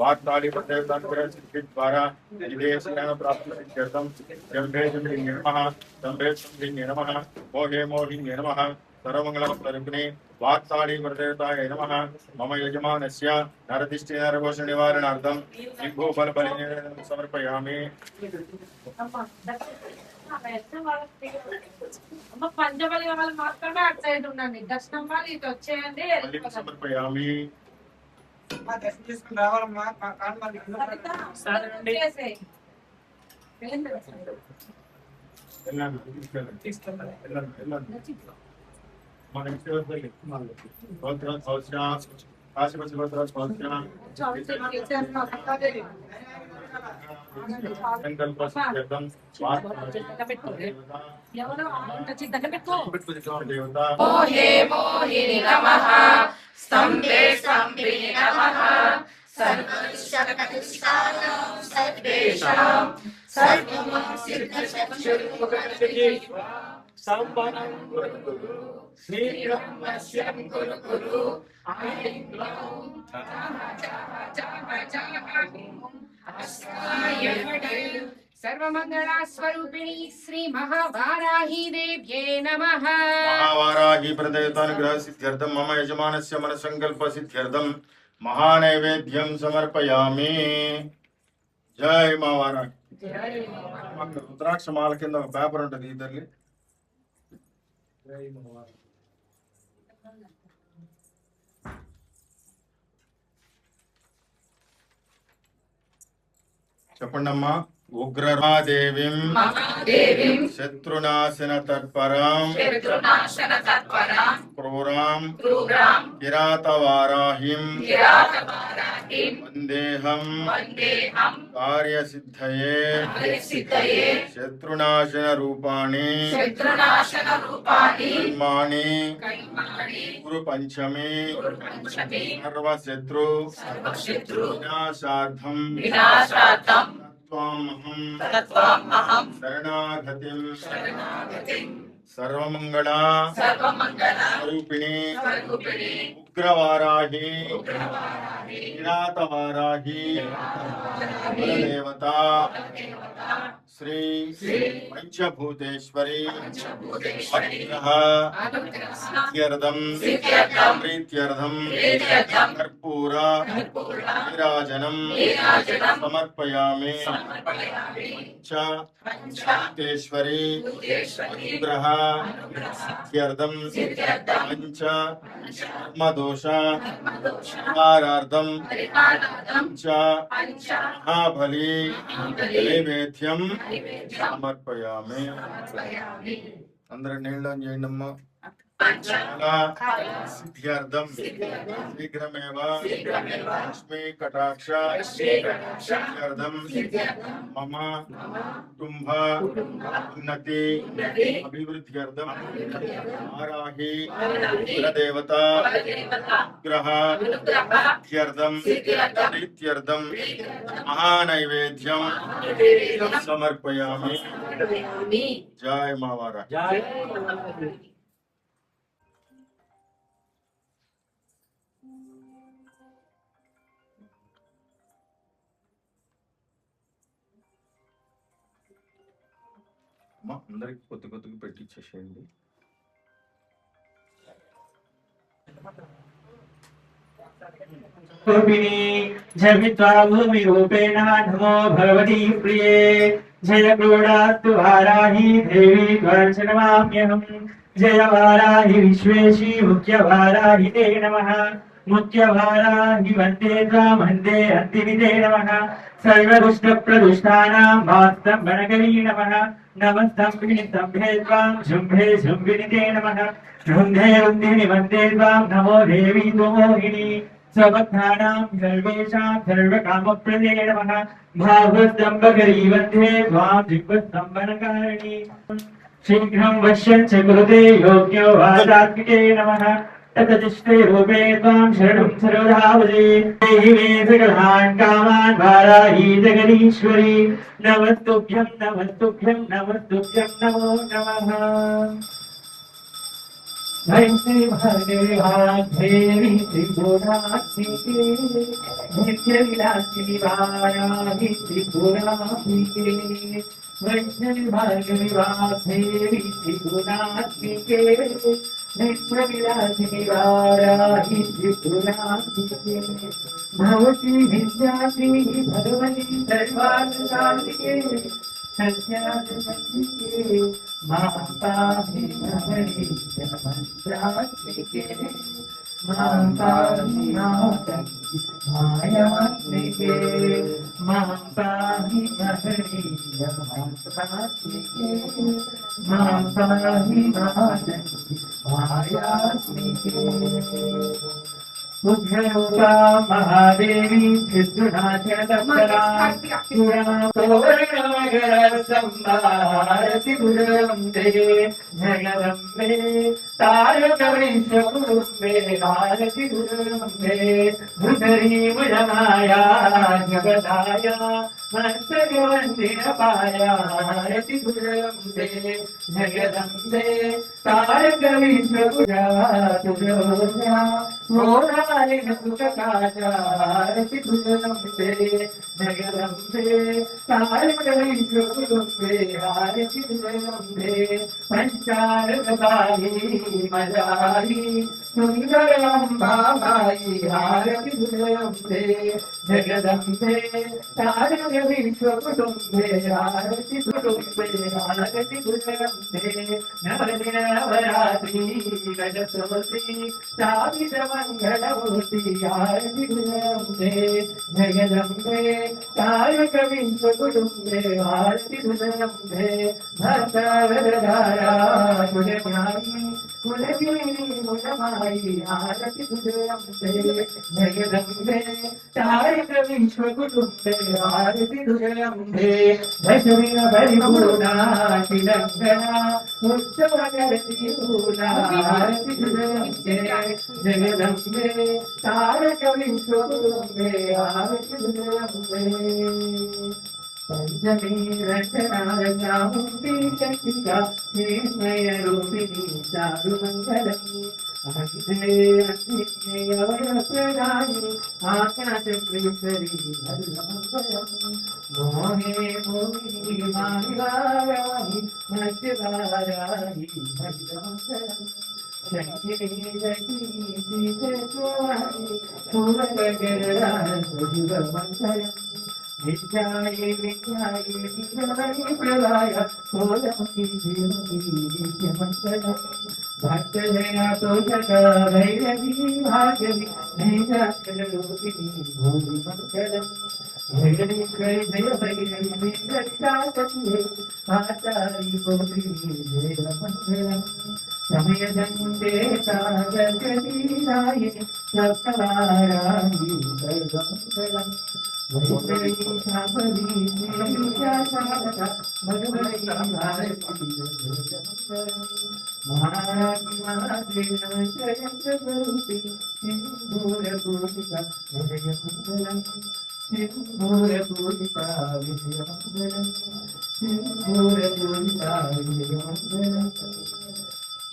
वाक्तालिपदेवतानुग्रहसिद्धिद्वारा विदेशयानप्राप्तिसिद्ध्यर्थं जम्भे जम्भिन्ये नमः जम्भे जम्भिन्ये नमः मोहे मोहिन्ये नमः सर्वमङ्गलस्वरूपिणे वाक्तालिपदेवताय नमः मम यजमानस्य नरदिष्टिनरघोषनिवारणार्थं सिंहोफलबलिनिवेदनं समर्पयामि పంచబలి వాళ్ళు మాత్రమే అటు సైడ్ ఉండండి దర్శనం వాళ్ళు ఇటు వచ్చేయండి సమర్పయామి सर्वमंगला स्वरूपिणी श्री महावाराही देव्ये नमः। महावाराही प्रदयतानुग्रह सिद्ध्यर्थं मम यजमानस्य मनसंकल्प सिद्ध्यर्थं महानैवेद्यं समर्पयामि। जय महावाराही। రుద్రాక్షమాల కింద ఒక పేపర్ ఉంటుంది ఈ తల్లి. చెప్పండి అమ్మా. ఉగ్రమాదేవిం శత్రునాశన తత్పరాం క్రూరాం కిరాతవారాహిం వందేహం కార్యసిద్ధయే శత్రునాశన రూపాణి కర్మాణి గురు పంచమి సర్వశత్రు వినాశార్థం తత్వామహం శరణాగతిం సర్వమంగళా స్వరూపిణి ఉగ్రవారాహి కిరాతవారాహి దేవత శ్రీ పంచభూతేశ్వరి అనుగ్రహం ప్రీత్యర్థం కర్పూర నీరాజనం సమర్పయామి. పంచభూతేశ్వరి అనుగ్రహ సిద్ధ్యర్థం పంచ కర్మదోష నివారార్థం పంచ మహాబలి నైవేద్యం సమర్పయామి. అందరూ నీళ్ళు చేయండి అమ్మా. సిద్ధ్యర్థం శీఘ్రమేవ లక్ష్మీ కటాక్ష సిద్ధ్యర్థం మమ కుటుంబ ఉన్నతి అభివృద్ధ్యర్థం వారాహి కులదేవత గ్రహ సిద్ధ్యర్థం ప్రీత్యర్థం మహానైవేద్యం సమర్పయామి. జయ మావారా. అందరికి కొద్ది కొద్దిగా పెట్టించేసేయండి. भूमि रूपेण नमो भगवती प्रिये जय क्रोडास्तु वाराही देवी त्वार्चनमाम्यहम् जय वाराही विश्वेशी मुख्य वाराही ते नमः मुख्य वाराही वन्दे त्वां वन्दे हन्तिविदे नमः सर्वदुष्टप्रदुष्टानां वास्तम्भनकरी नमः नमस्तम्भिनि स्तम्भे त्वां शुम्भे शुम्भिनिते नमः शुन्धे रुन्धिनि वन्दे त्वां नमो देवी त्वमोहिनी सर्वज्ञानां सर्वेषां सर्वकामप्रदे नमः भावस्तम्भकरी वन्दे त्वां दिव्यस्तम्भनकारिणी शीघ्रं वश्यन् च कुरुते योग्यो वादात्मिके नमः तततिष्ठे रूपे त्वां शरणं सर्वदा भजे देहि मे सकलान् कामान् वाराही जगदीश्वरी नमस्तुभ्यं नमस्तुभ्यं नमस्तुभ्यं नमो नमः। वैष्णवादेवी त्रिपुरात्मिके नित्यविलासिनि वाराहि त्रिपुरात्मिके वैष्णवादेवी त्रिपुरात्मिके नित्यविलासिनि वाराहि त्रिपुरात्मिके भवति विद्यार्थी भगवती सर्वार्थसाधिके सत्यात्मके माताहि हरि मंत्रात्मिके माताहि मातंगि मायात्मिके माताहि हरि मंत्रात्मिके माताहि मातंगि मायात्मिके उग्ररूपा महादेवी सिद्धनाथदप्तरा संभारति गुरुवन्दे जगदम्बे तारकविश्वकुरुम्बे भारति गुरुवन्दे भुधरी मुजमाया जगदाया मस्तकवन्दिनपाया भारति गुरुवन्दे जगदम्बे तारकविश्वकुरा तुजोजा सुखकाचारति गुरुवन्दे जगदम्बे तारकविश्वकुरुम्बे भारति गुरुवन्दे पंचारकदायी मदायी सुन्दराम्बाबायी भारति गुरुवन्दे जगदम्बे तारकविश्वकुरुम्बे भारति कुरुम्बे भारति गुरुवन्दे नवदिनवरात्रि रजतोषी सावित्रमङ्गलमूर्ति भारति गुरुवन्दे जगदम्बे तारकविश्वकुरुम्बे भारति गुरुवन्दे भक्तवरदारा कुलज्ञानी कुलदेवी मुलमायी भारति गुरुवन्दे जगदम्बे तारकविश्वकुरुम्बे भारति गुरुवन्दे दशविन परिपूर्णा तिलङ्गना उत्सवकरति पूर्णा भारति गुरुवन्दे जगदम्बे तारकविश्वकुरुम्बे भारति गुरुवन्दे पंचमी रचनामुक्ति चक्रिका विस्मयरूपिणी चारुमङ्गलम् अहिते अन्यवयप्रदायि आकाशप्रेश्वरी भद्रमङ्गलम् मोहे मोहिनी मानिवाराहि मध्यवाराहि भद्रमङ्गलम् शङ्किनी शङ्किनी श्रीचक्राणि पूर्वगराजुरमङ्गलम् विद्याये विद्याये विद्याये प्रदाय सोलमुखी जीवनी नित्यमङ्गलम् भक्तजया तोषका भैरवी भागवी नैराचलरूपिणी भूरिमङ्गलम् भैरवी जय जय भैरवी वेङ्कटाचले आचारी भोगिनी जयमङ्गलम् समयदन्ते सागरगतीरायिनि सप्तवारायि सर्वमङ्गलम् भगवती महाराजी महादेवी सिंधूरपूजिका विजयमङ्गलम् सिंधूरपूजिका विजयमङ्गलम् सिंधूरपूजिका विजयमङ्गलम्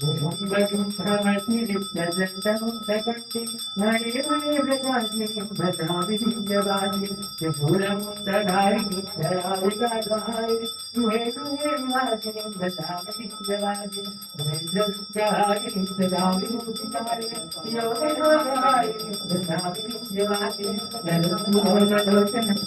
भ्रमतिरिप्तजन्तमुण्डकण्डि मणे मणे व्रताग्निं भजामि विद्यवादिं त्रिपुरमुण्डधारिणि धराविकाधारि गृहे गृहे विवासिनीं भजामि विद्यवादिं महेन्द्रविद्याहारिणीं ददामि मूर्तिकारिणीं योगयोगहारिणीं भजामि विद्यवादिं नरलोचनं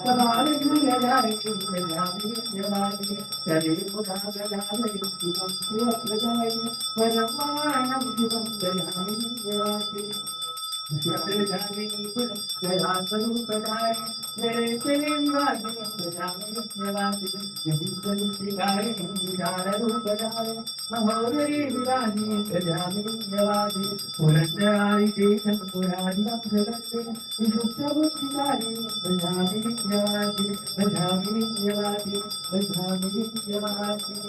कमालजूयधारिणीं भजामि विद्यवादिं कलिमुदागदामयं शिवं शिवप्रदाय परमाणं शिवं दयामि विद्यवादिं स्वरूपदाय जयेन्द्रादिनीं भजामि विद्यवादिं जगीश्वरूपिकारिणीं विचाररूपदाय महोदरी विराजिनीं भजामि विद्यवादिं पुरन्दरादिदेशं पुरादिनं जगत्ते विशुद्धबुद्धिकारिणीं भजामि विद्यवादिं भजामि विद्यवादिं भजामि विद्यवादिं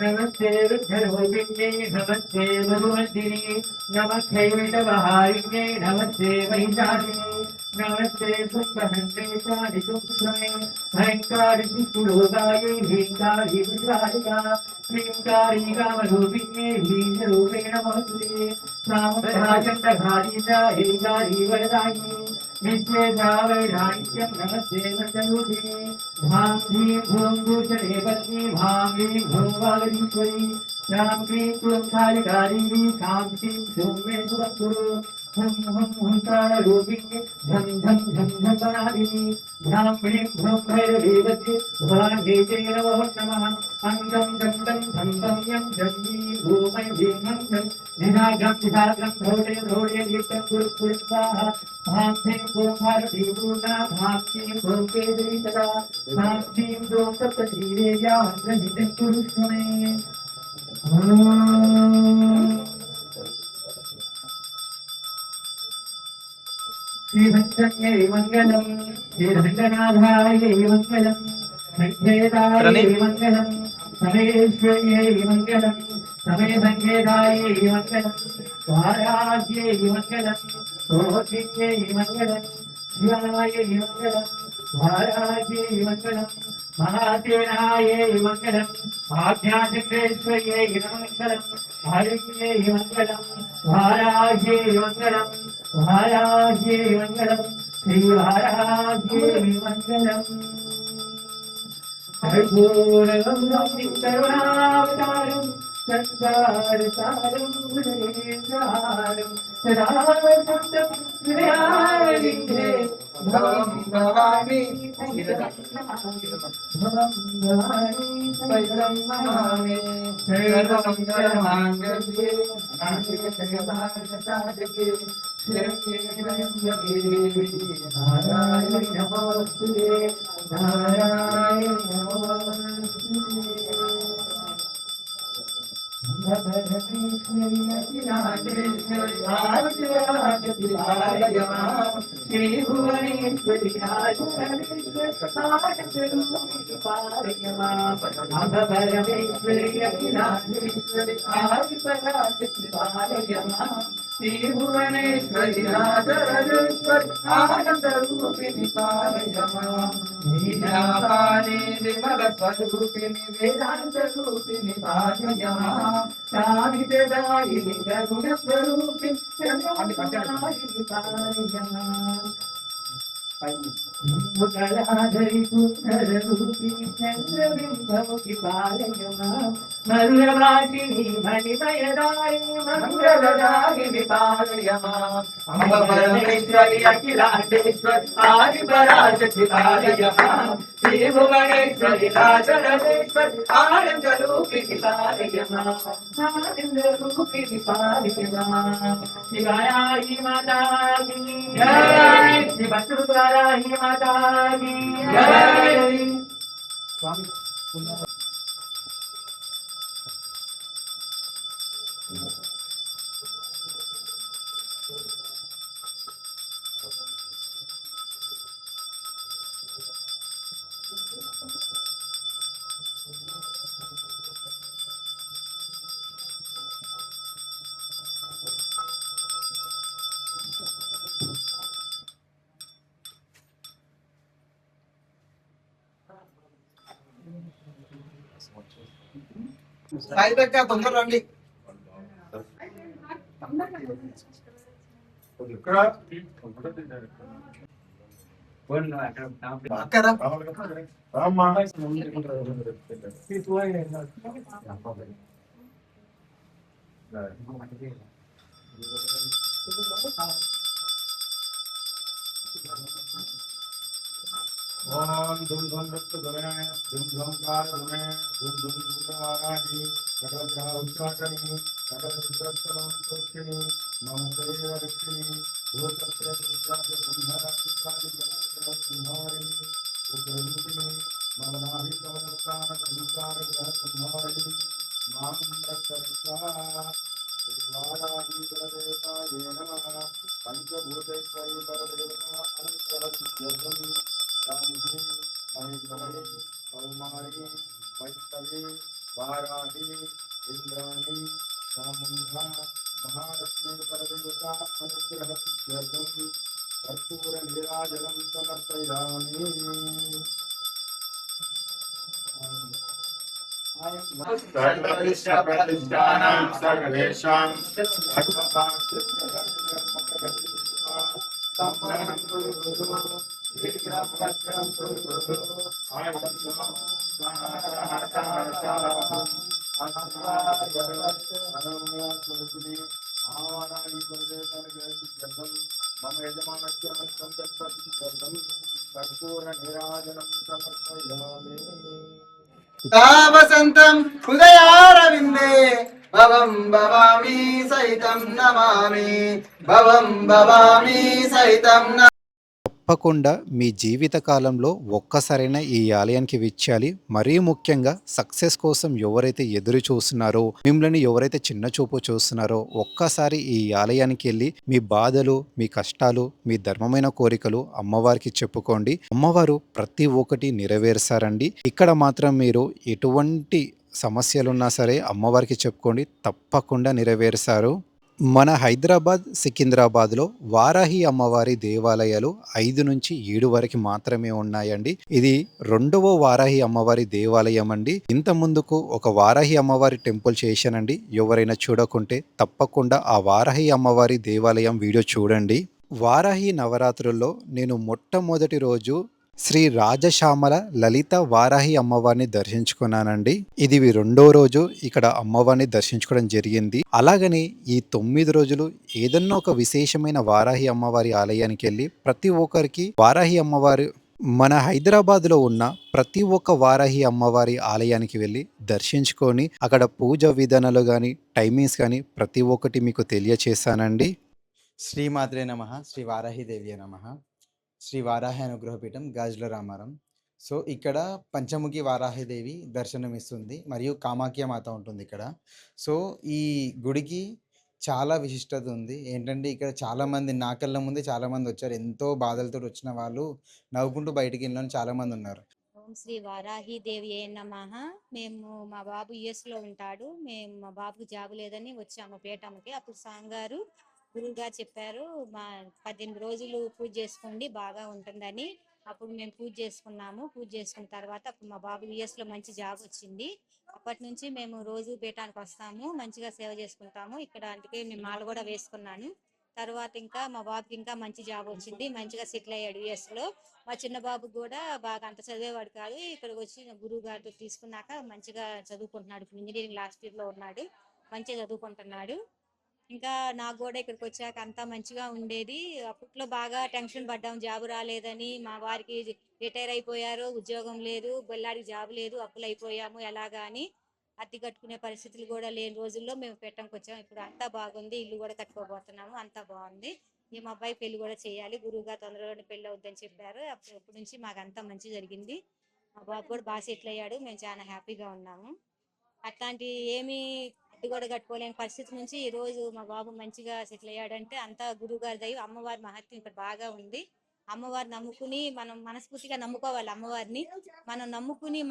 नमस्ते रुद्ररूपिण्ये नमस्ते मधुवर्धिने नमस्ते विषवहारिण्ये नमस्ते महिषासिने नमस्ते सुखहन्त्रेशादि सुक्षमे अहङ्कारि शिशुरोगायै ह्रीङ्कारि विश्रारिका श्रीङ्कारि कामरूपिण्ये ह्रीङ्करूपेण नमस्ते सामभाचण्डघारीता हेङ्कारि वरदायिनी विश्वेशावैराणिक्यं नमस्ते वरदरूपिणे धां धीं धूं भूषणे पत्नी भां ह्रीं भूं वागरीश्वरी राम क्लीं क्लूं कालिकादेवी शां श्रीं शूं मे शुभं कुरु हुं हुं हुंकाररूपिणे झं झं झं झं गणादिनी ह्रां ह्रीं भ्रूं भैरवीवती भवान्यै च नमो नमः अङ्गं दन्तं धं धं यं जन्मी भूमै भीमं धं निरागं विधागं धौडे धौडे लिप्तं कुरु कुरु स्वाहा भां ह्रीं क्लूं भारती पूर्णा भां क्लीं क्लूं केसरी तदा भां क्लीं क्लूं सप्तश्रीदेव्या हन्त्रहितं कुरु स्मरे श्रीभद्रन्यै मङ्गलम् श्रीरङ्गनाथायै मङ्गलम् सङ्केतायै मङ्गलम् समेश्वर्यै मङ्गलम् समेसङ्केतायै मङ्गलम् वाराह्यै मङ्गलम् सोऽग्नियै मङ्गलम् शिवायै मङ्गलम् वाराह्यै मङ्गलम् महासेनायै मङ्गलम् आध्यात्मिकेश्वर्यै मङ्गलम् हरिण्यै मङ्गलम् वाराह्यै मङ्गलम् वाराह्यै मङ्गलम् श्रीवाराह्यै मङ्गलम् कर्पूरगौरं करुणावतारं संसारसारं भुजगेन्द्रहारं सदा वसन्तं हृदयारविन्दे भवं भवानी सहितं नमामि सर्वमङ्गलमाङ्गल्ये नारायणसाधके शरण्ये त्र्यम्बके देवी नारायणि नमोस्तुते नारायणि नमोस्तुते श्रीभुवनेश्वरी राजराजेश्वरी आनंदरूपिणी पारयमाने विमल स्वरूपिणी वेदांत रूपिणी पारयमा सावित्रदायिनी गुण स्वरूपिणी पारयमा मुगलाधरि सुंदर रूपिणी चंद्रबिंबमुखी पारयमा मधुरवासिनी मणिमयदायिनी मंगलदायिनी पारयमा अम्ब परमेश्वरी अखिलांडेश्वरी आदिपराशक्ति पारयमा श्रीभुवनेश्वरी राजराजेश्वरी आनंदरूपिणी पारयमा आनंदरूपिणी पारयमा शिवाय माता की जय श्री बसवराही माता की जय स्वामी సాయిదక్క తొందర రండి అక్కరా రామ్మా ओम धूम धूम रक्त धमे धूम धूम कार धमे धूम धूम धूमवाराही सकल ग्रह उच्चाटनी सकल चित्रस्तमं तोषिणी मम शरीर रक्षिणी भूतत्र सुजात ब्रह्मराक्षसादि जगत् संहारिणी उग्ररूपिणी मम नाभि कमलस्थान संसार ग्रह संहारिणी मां रक्ष रक्षा श्रीवाराही परदेवताये नमः पंचभूतेश्वरी परदेवता अनन्तरसिद्ध्यर्थम् गांधी महेश्वरी कौमारी वैष्णवी వారాహి ఇంద్రాణి చాముండా మహాలక్ష్మి పరదేవత అనుగ్రహ సిద్ధ్యర్థం కర్పూర నీరాజనం సమర్పయామి. ప్రతిష్టానాం సర్వేషాం మమ యజమానస్య కర్పూర నీరాజనం సమర్పయామి. వసంతం హృదయారవిందే భవం భవామి సహితం నమామి భవం భవామి సహితం తప్పకుండా మీ జీవిత కాలంలో ఒక్కసారైనా ఈ ఆలయానికి విచ్చాలి. మరీ ముఖ్యంగా సక్సెస్ కోసం ఎవరైతే ఎదురు చూస్తున్నారో, మిమ్మల్ని ఎవరైతే చిన్న చూపు చూస్తున్నారో, ఒక్కసారి ఈ ఆలయానికి వెళ్ళి మీ బాధలు, మీ కష్టాలు, మీ ధర్మమైన కోరికలు అమ్మవారికి చెప్పుకోండి. అమ్మవారు ప్రతి ఒక్కటి నెరవేరుస్తారండి. ఇక్కడ మాత్రం మీరు ఎటువంటి సమస్యలున్నా సరే అమ్మవారికి చెప్పుకోండి, తప్పకుండా నెరవేరుస్తారు. మన హైదరాబాద్, సికింద్రాబాద్లో వారాహి అమ్మవారి దేవాలయాలు 5 నుంచి 7 వరకు మాత్రమే ఉన్నాయండి. ఇది 2వ వారాహి అమ్మవారి దేవాలయం అండి. ఇంత ముందుకు ఒక వారాహి అమ్మవారి టెంపుల్ చేశానండి. ఎవరైనా చూడకుంటే తప్పకుండా ఆ వారాహి అమ్మవారి దేవాలయం వీడియో చూడండి. వారాహి నవరాత్రుల్లో నేను మొట్టమొదటి రోజు శ్రీ రాజశ్యామల లలిత వారాహి అమ్మవారిని దర్శించుకున్నానండి. ఇది 2వ రోజు ఇక్కడ అమ్మవారిని దర్శించుకోవడం జరిగింది. అలాగని ఈ 9 రోజులు ఏదన్నా ఒక విశేషమైన వారాహి అమ్మవారి ఆలయానికి వెళ్ళి ప్రతి ఒక్కరికి వారాహి అమ్మవారి మన హైదరాబాద్లో ఉన్న ప్రతి ఒక్క వారాహి అమ్మవారి ఆలయానికి వెళ్ళి దర్శించుకొని అక్కడ పూజ విధానాలు కానీ టైమింగ్స్ కానీ ప్రతి ఒక్కటి మీకు తెలియచేశానండి. శ్రీమాత్రే నమః. శ్రీ వారాహిదేవి నమః. శ్రీ వారాహి అనుగ్రహపీఠం గాజుల రామారం. సో ఇక్కడ పంచముఖి వారాహిదేవి దర్శనమిస్తుంది మరియు కామాఖ్య మాత ఉంటుంది ఇక్కడ. సో ఈ గుడికి చాలా విశిష్టత ఉంది. ఏంటంటే ఇక్కడ చాలామంది నా కళ్ళ ముందే చాలామంది వచ్చారు. ఎంతో బాధలతో వచ్చిన వాళ్ళు నవ్వుకుంటూ బయటికి వెళ్ళిన చాలామంది ఉన్నారు. ఓం శ్రీ వారాహి దేవి నమః. మేము మా బాబు యుఎస్లో ఉంటాడు. మేము మా బాబుకు జాబ్ లేదని వచ్చాము పీఠంకి. అప్పుడు సాంగారు గురువుగారు చెప్పారు, మా 18 రోజులు పూజ చేసుకోండి బాగా ఉంటుందని. అప్పుడు మేము పూజ చేసుకున్నాము. పూజ చేసుకున్న తర్వాత అప్పుడు మా బాబు యుఎస్లో మంచి జాబ్ వచ్చింది. అప్పటి నుంచి మేము రోజు పీఠానికి వస్తాము, మంచిగా సేవ చేసుకుంటాము. ఇక్కడ అందుకే మేము మాల కూడా వేసుకున్నాను. తర్వాత ఇంకా మా బాబుకి ఇంకా మంచి జాబ్ వచ్చింది, మంచిగా సెటిల్ అయ్యాడు యుఎస్లో. మా చిన్న బాబు కూడా బాగా అంత చదివేవాడు కాదు, ఇక్కడికి వచ్చి గురువు గారితో తీసుకున్నాక మంచిగా చదువుకుంటున్నాడు. ఇప్పుడు ఇంజనీరింగ్ లాస్ట్ ఇయర్లో ఉన్నాడు, మంచిగా చదువుకుంటున్నాడు. ఇంకా నాకు కూడా ఇక్కడికి వచ్చాక అంతా మంచిగా ఉండేది. అప్పట్లో బాగా టెన్షన్ పడ్డాం, జాబ్ రాలేదని. మా వారికి రిటైర్ అయిపోయారు, ఉద్యోగం లేదు, బొల్లాడికి జాబ్ లేదు, అప్పులు అయిపోయాము ఎలాగా అని. అద్దె కట్టుకునే పరిస్థితులు కూడా లేని రోజుల్లో మేము పెట్టడానికి వచ్చాము. ఇప్పుడు అంతా బాగుంది, ఇల్లు కూడా కట్టుకోబోతున్నాము, అంతా బాగుంది. మా అబ్బాయి పెళ్లి కూడా చేయాలి, గురువుగా తొందరలోనే పెళ్లి అవుద్దని చెప్పారు. అప్పటి నుంచి మాకు అంతా మంచి జరిగింది. మా బాబు కూడా బాగా సెటిల్ అయ్యాడు, మేము చాలా హ్యాపీగా ఉన్నాము. అట్లాంటి ఏమీ అడ్డు కూడా కట్టుకోలేని పరిస్థితి నుంచి ఈ రోజు మా బాబు మంచిగా సెటిల్ అయ్యాడంటే అంతా గురువు గారి దయ, అమ్మవారి మహత్యం ఇక్కడ బాగా ఉంది. అమ్మవారిని నమ్ముకుని మనం మనస్ఫూర్తిగా నమ్ముకోవాలి. అమ్మవారిని మనం నమ్ముకుని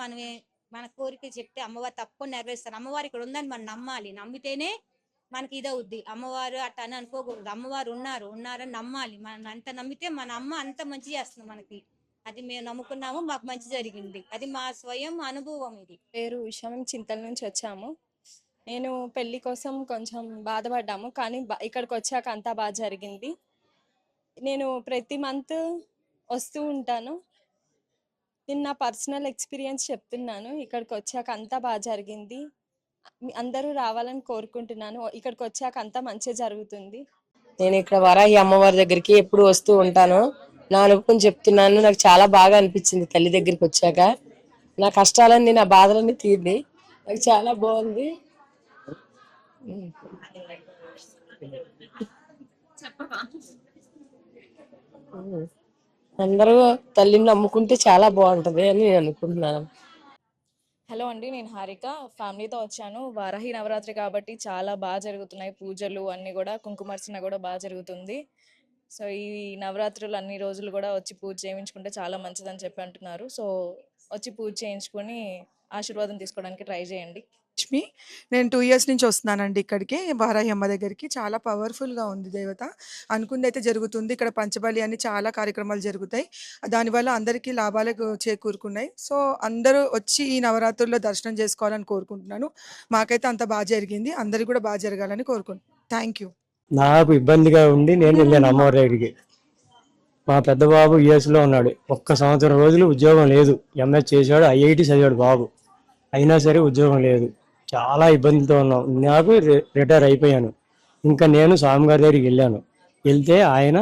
మన కోరిక చెప్తే అమ్మవారు తప్పకుండా నెరవేరుస్తారు. అమ్మవారు ఇక్కడ ఉందని మనం నమ్మాలి, నమ్మితేనే మనకి ఇదవుద్ది. అమ్మవారు అట్ట అని అనుకోకూడదు, అమ్మవారు ఉన్నారని నమ్మాలి. మనం అంత నమ్మితే మన అమ్మ అంత మంచి చేస్తుంది మనకి. అది మేము నమ్ముకున్నాము, మాకు మంచి జరిగింది. అది మా స్వయం అనుభవం. ఇది పేరు ఉషా, మేము చింతల నుంచి వచ్చాము. నేను పెళ్లి కోసం కొంచెం బాధపడ్డాము, కానీ ఇక్కడికి వచ్చాక అంతా బాగా జరిగింది. నేను ప్రతి మంత్ వస్తూ ఉంటాను. నేను నా పర్సనల్ ఎక్స్పీరియన్స్ చెప్తున్నాను. ఇక్కడికి వచ్చాక అంతా బాగా జరిగింది. అందరూ రావాలని కోరుకుంటున్నాను. ఇక్కడికి వచ్చాక అంతా మంచిగా జరుగుతుంది. నేను ఇక్కడ వారాహి అమ్మవారి దగ్గరికి ఎప్పుడు వస్తూ ఉంటాను. నా అనుభవం చెప్తున్నాను. నాకు చాలా బాగా అనిపించింది తల్లి దగ్గరికి వచ్చాక. నా కష్టాలన్నీ, నా బాధలన్నీ తీరింది. నాకు చాలా బాగుంది. అందరూ తల్లిని నమ్ముకుంటే చాలా బాగుంటది అని నేను అనుకుంటున్నాను. హలో అండి, నేను హారిక, ఫ్యామిలీతో వచ్చాను. వారాహి నవరాత్రి కాబట్టి చాలా బాగా జరుగుతున్నాయి పూజలు అన్నీ కూడా. కుంకుమార్చన కూడా బాగా జరుగుతుంది. సో ఈ నవరాత్రులు అన్ని రోజులు కూడా వచ్చి పూజ చేయించుకుంటే చాలా మంచిదని చెప్పి అంటున్నారు. సో వచ్చి పూజ చేయించుకొని ఆశీర్వాదం తీసుకోవడానికి ట్రై చేయండి. లక్ష్మి, నేను 2 ఇయర్స్ నుంచి వస్తున్నానండి ఇక్కడికి, వారాహి అమ్మ దగ్గరికి. చాలా పవర్ఫుల్గా ఉంది దేవత. అనుకుంది అయితే జరుగుతుంది. ఇక్కడ పంచబలి అని చాలా కార్యక్రమాలు జరుగుతాయి. దానివల్ల అందరికీ లాభాలు చేకూరుకున్నాయి. సో అందరూ వచ్చి ఈ నవరాత్రుల్లో దర్శనం చేసుకోవాలని కోరుకుంటున్నాను. మాకైతే అంత బాగా జరిగింది. అందరికి కూడా బాగా జరగాలని కోరుకుంటున్నాను. Thank you. నాకు ఇబ్బందిగా ఉండి నేను వెళ్ళాను అమ్మవారి దగ్గరికి. మా పెద్ద బాబు యుఎస్లో ఉన్నాడు. 1 సంవత్సరం రోజులు ఉద్యోగం లేదు. ఎంఎస్ చేశాడు, ఐఐటి చదివాడు బాబు. అయినా సరే ఉద్యోగం లేదు. చాలా ఇబ్బందితో ఉన్నాం. నాకు రిటైర్ అయిపోయాను. ఇంకా నేను స్వామిగారి దగ్గరికి వెళ్ళాను. వెళ్తే ఆయన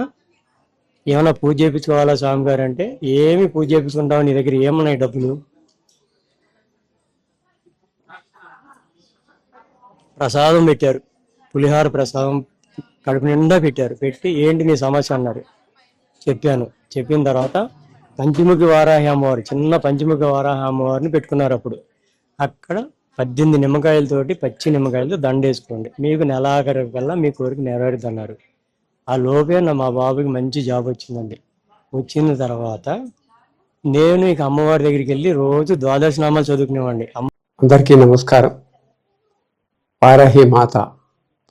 ఏమైనా పూజ చేయించుకోవాలా స్వామిగారు అంటే, ఏమి పూజ చేయించుకుంటావు, నీ దగ్గర ఏమున్నాయి డబ్బులు? ప్రసాదం పెట్టారు, పులిహార ప్రసాదం కడుపు నిండా పెట్టారు. పెట్టి ఏంటి నీ సమస్య అన్నారు. చెప్పాను. చెప్పిన తర్వాత పంచముఖి వారాహి అమ్మవారు, చిన్న పంచముఖి వారాహి అమ్మవారిని పెట్టుకున్నారు. అప్పుడు అక్కడ 18 నిమ్మకాయలతోటి, పచ్చి నిమ్మకాయలతో దండేసుకోండి, మీకు నెలాఖరు కల్లా మీ కోరిక నెరవేరుద్ది అన్నారు. ఆ లోపే మా బాబుకి మంచి జాబ్ వచ్చిందండి. వచ్చిన తర్వాత నేను ఇక అమ్మవారి దగ్గరికి వెళ్ళి రోజు ద్వాదశనామాలు చదువుకునేవాడిని. అందరికీ నమస్కారం. వారాహి మాత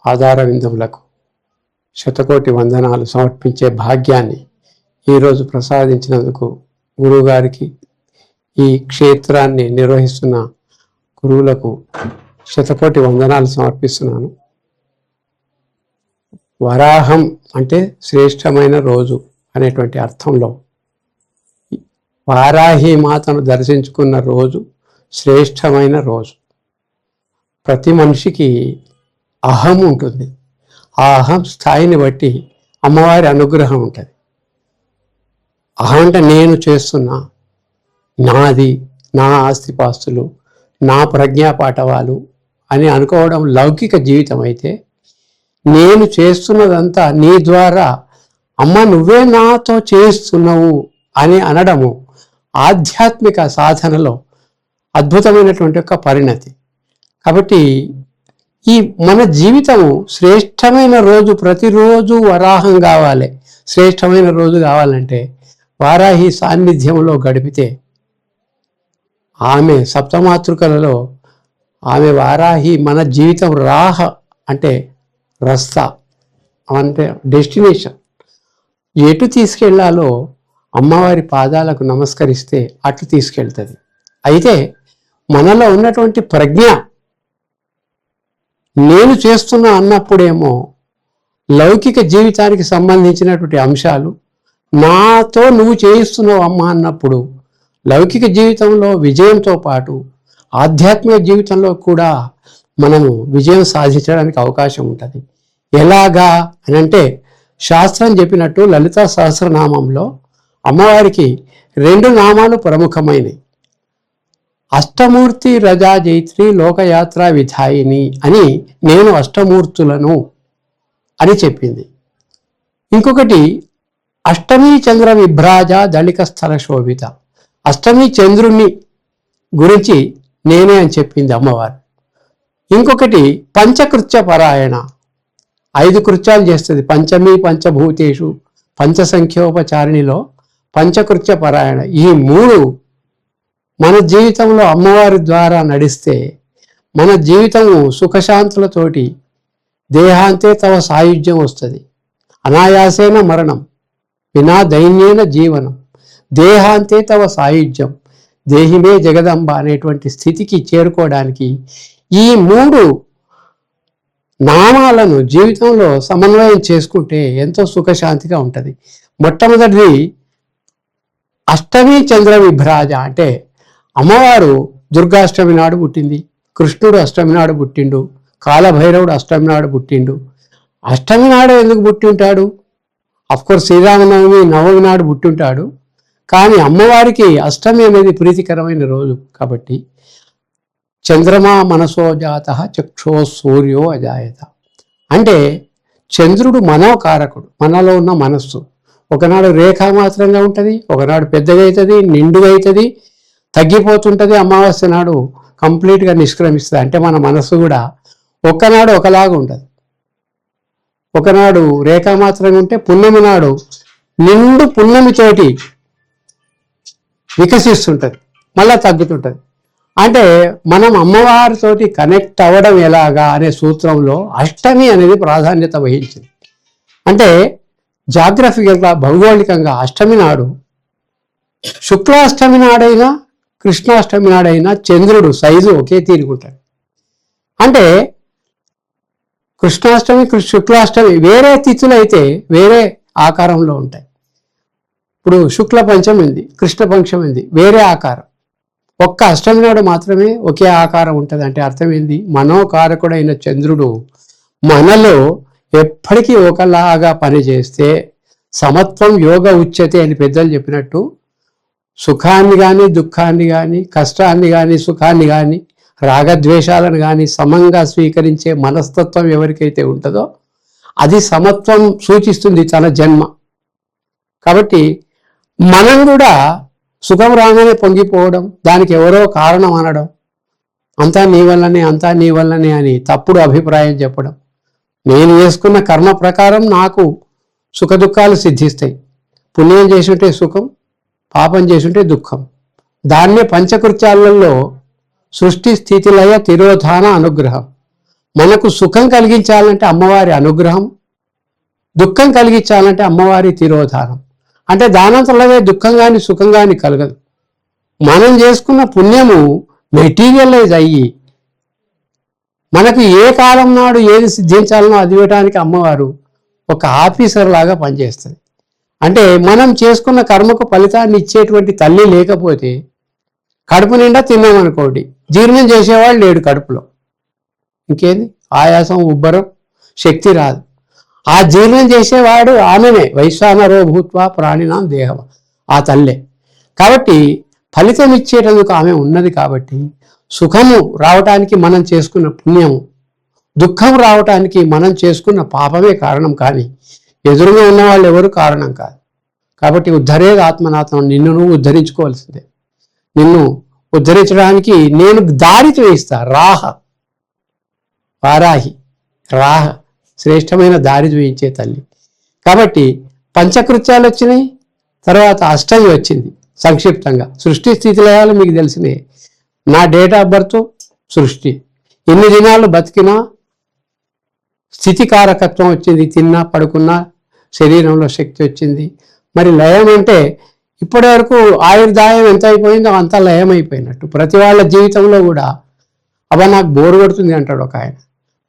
పాదార విందములకు శతకోటి వందనాలు సమర్పించే భాగ్యాన్ని ఈరోజు ప్రసాదించినందుకు గురువుగారికి, ఈ క్షేత్రాన్ని నిర్వహిస్తున్న గురువులకు శతకోటి వందనాలు సమర్పిస్తున్నాను. వరాహం అంటే శ్రేష్టమైన రోజు అనేటువంటి అర్థంలో వారాహి మాతను దర్శించుకున్న రోజు శ్రేష్టమైన రోజు. ప్రతి మనిషికి అహం ఉంటుంది. ఆ అహం స్థాయిని బట్టి అమ్మవారి అనుగ్రహం ఉంటుంది. అహం అంటే నేను చేస్తున్నా, నాది, నా ఆస్తిపాస్తులు, నా ప్రజ్ఞాపాఠవాలు అని అనుకోవడం లౌకిక జీవితం అయితే, నేను చేస్తున్నదంతా నీ ద్వారా, అమ్మ నువ్వే నాతో చేస్తున్నావు అని అనడము ఆధ్యాత్మిక సాధనలో అద్భుతమైనటువంటి ఒక పరిణతి. కాబట్టి ఈ మన జీవితము శ్రేష్టమైన రోజు, ప్రతిరోజు వరాహం కావాలి. శ్రేష్టమైన రోజు కావాలంటే వారాహి సాన్నిధ్యంలో గడిపితే, ఆమె సప్తమాతృకలలో ఆమె వారాహి మన జీవితం రాహ అంటే రస్తా, అంటే డెస్టినేషన్, ఎటు తీసుకెళ్లాలో అమ్మవారి పాదాలకు నమస్కరిస్తే అటు తీసుకెళ్తుంది. అయితే మనలో ఉన్నటువంటి ప్రజ్ఞ నేను చేస్తున్నా అన్నప్పుడేమో లౌకిక జీవితానికి సంబంధించినటువంటి అంశాలు, నాతో నువ్వు చేయిస్తున్నావు అమ్మ అన్నప్పుడు లౌకిక జీవితంలో విజయంతో పాటు ఆధ్యాత్మిక జీవితంలో కూడా మనము విజయం సాధించడానికి అవకాశం ఉంటుంది. ఎలాగా అని అంటే, శాస్త్రం చెప్పినట్టు లలితా సహస్రనామంలో అమ్మవారికి 2 నామాలు ప్రముఖమైనవి. అష్టమూర్తి రజా జైత్రి లోకయాత్ర విధాయిని అని, నేను అష్టమూర్తులను అని చెప్పింది. ఇంకొకటి అష్టమీ చంద్ర విభ్రాజ దళిక స్థల శోభిత, అష్టమీ చంద్రుణ్ణి గురించి నేనే అని చెప్పింది అమ్మవారు. ఇంకొకటి పంచకృత్య పరాయణ, 5 కృత్యాలు చేస్తుంది. పంచమీ పంచభూతేషు పంచసంఖ్యోపచారిణిలో పంచకృత్య పరాయణ. ఈ 3 మన జీవితంలో అమ్మవారి ద్వారా నడిస్తే మన జీవితము సుఖశాంతులతోటి దేహాంతే తవ సాయుధ్యం వస్తుంది. అనాయాసేన మరణం వినా దైన్యేన జీవనం, దేహాంతే తవ సాయుధ్యం, దేహిమే జగదంబ అనేటువంటి స్థితికి చేరుకోవడానికి ఈ 3 నామాలను జీవితంలో సమన్వయం చేసుకుంటే ఎంతో సుఖశాంతిగా ఉంటుంది. మొట్టమొదటిది అష్టమి చంద్ర విభ్రాజ అంటే, అమ్మవారు దుర్గాష్టమి నాడు పుట్టింది, కృష్ణుడు అష్టమి నాడు పుట్టిండు, కాలభైరవుడు అష్టమి నాడు పుట్టిండు. అష్టమి నాడు ఎందుకు పుట్టి ఉంటాడు? అఫ్కోర్స్ శ్రీరామనవమి నవమి నాడు పుట్టి ఉంటాడు. కానీ అమ్మవారికి అష్టమి అనేది ప్రీతికరమైన రోజు కాబట్టి చంద్రమా మనసో జాత చక్షో సూర్యో అజాయత అంటే, చంద్రుడు మనోకారకుడు, మనలో ఉన్న మనస్సు. ఒకనాడు రేఖామాత్రంగా ఉంటుంది, ఒకనాడు పెద్దగా అవుతుంది, నిండుగా అవుతుంది, తగ్గిపోతుంటుంది. అమావాస్య నాడు కంప్లీట్గా నిష్క్రమిస్తుంది. అంటే మన మనస్సు కూడా ఒక్కనాడు ఒకలాగా ఉంటుంది. ఒకనాడు రేఖామాత్రంగా ఉంటే పున్నమి నాడు నిండు పున్నమితోటి వికసిస్తుంటుంది, మళ్ళా తగ్గుతుంటుంది. అంటే మనం అమ్మవారితోటి కనెక్ట్ అవ్వడం ఎలాగా అనే సూత్రంలో అష్టమి అనేది ప్రాధాన్యత వహించింది. అంటే జాగ్రఫికల్గా భౌగోళికంగా అష్టమి నాడు, శుక్లాష్టమి నాడైనా కృష్ణాష్టమి నాడైనా చంద్రుడు సైజు ఒకే తీరుగుంటాడు. అంటే కృష్ణాష్టమి శుక్లాష్టమి వేరే తిథులు అయితే వేరే ఆకారంలో ఉంటాయి. ఇప్పుడు శుక్ల పంచమి ఉంది, కృష్ణ పంచమి ఉంది, వేరే ఆకారం. ఒక్క అష్టమి నాడు మాత్రమే ఒకే ఆకారం ఉంటుంది. అంటే అర్థం ఏంది? మనోకారకుడైన చంద్రుడు మనలో ఎప్పటికీ ఒకలాగా పనిచేస్తే సమత్వం యోగ ఉచ్యతే అని పెద్దలు చెప్పినట్టు సుఖాన్ని కానీ దుఃఖాన్ని కానీ కష్టాన్ని కానీ సుఖాన్ని కానీ రాగద్వేషాలను కానీ సమంగా స్వీకరించే మనస్తత్వం ఎవరికైతే ఉంటుందో అది సమత్వం సూచిస్తుంది తన జన్మ. కాబట్టి మనం కూడా సుఖం రాగానే పొంగిపోవడం, దానికి ఎవరో కారణం అనడం, అంతా నీ వల్లనే అని తప్పుడు అభిప్రాయం చెప్పడం, నేను చేసుకున్న కర్మ ప్రకారం నాకు సుఖ దుఃఖాలు సిద్ధిస్తాయి, పుణ్యం చేసుంటే సుఖం, పాపం చేసుంటే దుఃఖం. దాన్నే పంచకృత్యాలలో సృష్టి స్థితి లయ తిరోధాన అనుగ్రహం. మనకు సుఖం కలిగించాలంటే అమ్మవారి అనుగ్రహం, దుఃఖం కలిగించాలంటే అమ్మవారి తిరోధానం. అంటే దానంతలవే దుఃఖం కానీ సుఖం కానీ కలగదు. మనం చేసుకున్న పుణ్యము మెటీరియలైజ్ అయ్యి మనకు ఏ కాలం నాడు ఏది సిద్ధించాలనో అది ఇవ్వడానికి అమ్మవారు ఒక ఆఫీసర్ లాగా పనిచేస్తుంది. అంటే మనం చేసుకున్న కర్మకు ఫలితాన్ని ఇచ్చేటువంటి తల్లి లేకపోతే కడుపు నిండా తిన్నామనుకోండి, జీర్ణం చేసేవాళ్ళు లేడు కడుపులో, ఇంకేంది ఆయాసం ఉబ్బరం శక్తి రాదు. ఆ జీర్ణం చేసేవాడు ఆమెనే, వైశ్వానరో భూత్వా ప్రాణినాం దేహం, ఆ తల్లే. కాబట్టి ఫలితం ఇచ్చేటందుకు ఆమె ఉన్నది. కాబట్టి సుఖము రావటానికి మనం చేసుకున్న పుణ్యము, దుఃఖం రావటానికి మనం చేసుకున్న పాపమే కారణం, కానీ ఎదురుగా ఉన్న వాళ్ళు ఎవరు కారణం కాదు. కాబట్టి ఉద్ధరేది ఆత్మనాత్మ, నిన్ను నువ్వు ఉద్ధరించుకోవాల్సిందే. నిన్ను ఉద్ధరించడానికి నేను దారి చూయిస్తా. రాహ వారాహి, రాహ శ్రేష్టమైన దారి చూయించే తల్లి. కాబట్టి పంచకృత్యాలు వచ్చినాయి, తర్వాత అష్టమి వచ్చింది. సంక్షిప్తంగా సృష్టి స్థితి లయాలు మీకు తెలిసినాయి. నా డేట్ ఆఫ్ బర్త్ సృష్టి, ఎన్ని దినాలు బతికినా స్థితికారకత్వం వచ్చింది, తిన్నా పడుకున్నా శరీరంలో శక్తి వచ్చింది. మరి లయం అంటే ఇప్పటి వరకు ఆయుర్దాయం ఎంత అయిపోయిందో అంత లయం అయిపోయినట్టు. ప్రతి వాళ్ళ జీవితంలో కూడా అబ్బా నాకు బోరు కొడుతుంది అంటాడు ఒక ఆయన.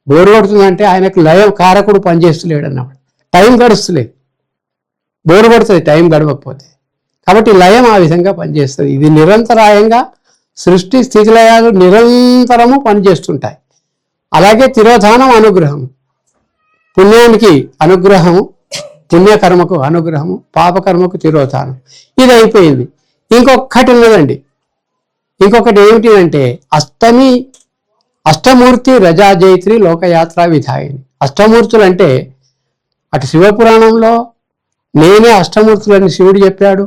బోరు కొడుతుంది అంటే ఆయనకు లయం కారకుడు పనిచేస్తలేడు అన్నమాట. టైం గడుస్తలేదు, బోరు కొడుతుంది టైం గడవకపోతే. కాబట్టి లయం ఆ విధంగా పనిచేస్తుంది. ఇది నిరంతరాయంగా సృష్టి స్థితి లయాలు నిరంతరము పనిచేస్తుంటాయి. అలాగే తిరోధానం అనుగ్రహం, పుణ్యానికి అనుగ్రహము, పుణ్యకర్మకు అనుగ్రహము, పాపకర్మకు తిరోధానం. ఇది అయిపోయింది. ఇంకొకటి ఉన్నదండి. ఇంకొకటి ఏమిటి అంటే అష్టమి, అష్టమూర్తి రజాజైత్రి లోకయాత్రా విధాయిని. అష్టమూర్తులు అంటే అటు శివపురాణంలో నేనే అష్టమూర్తులని శివుడు చెప్పాడు.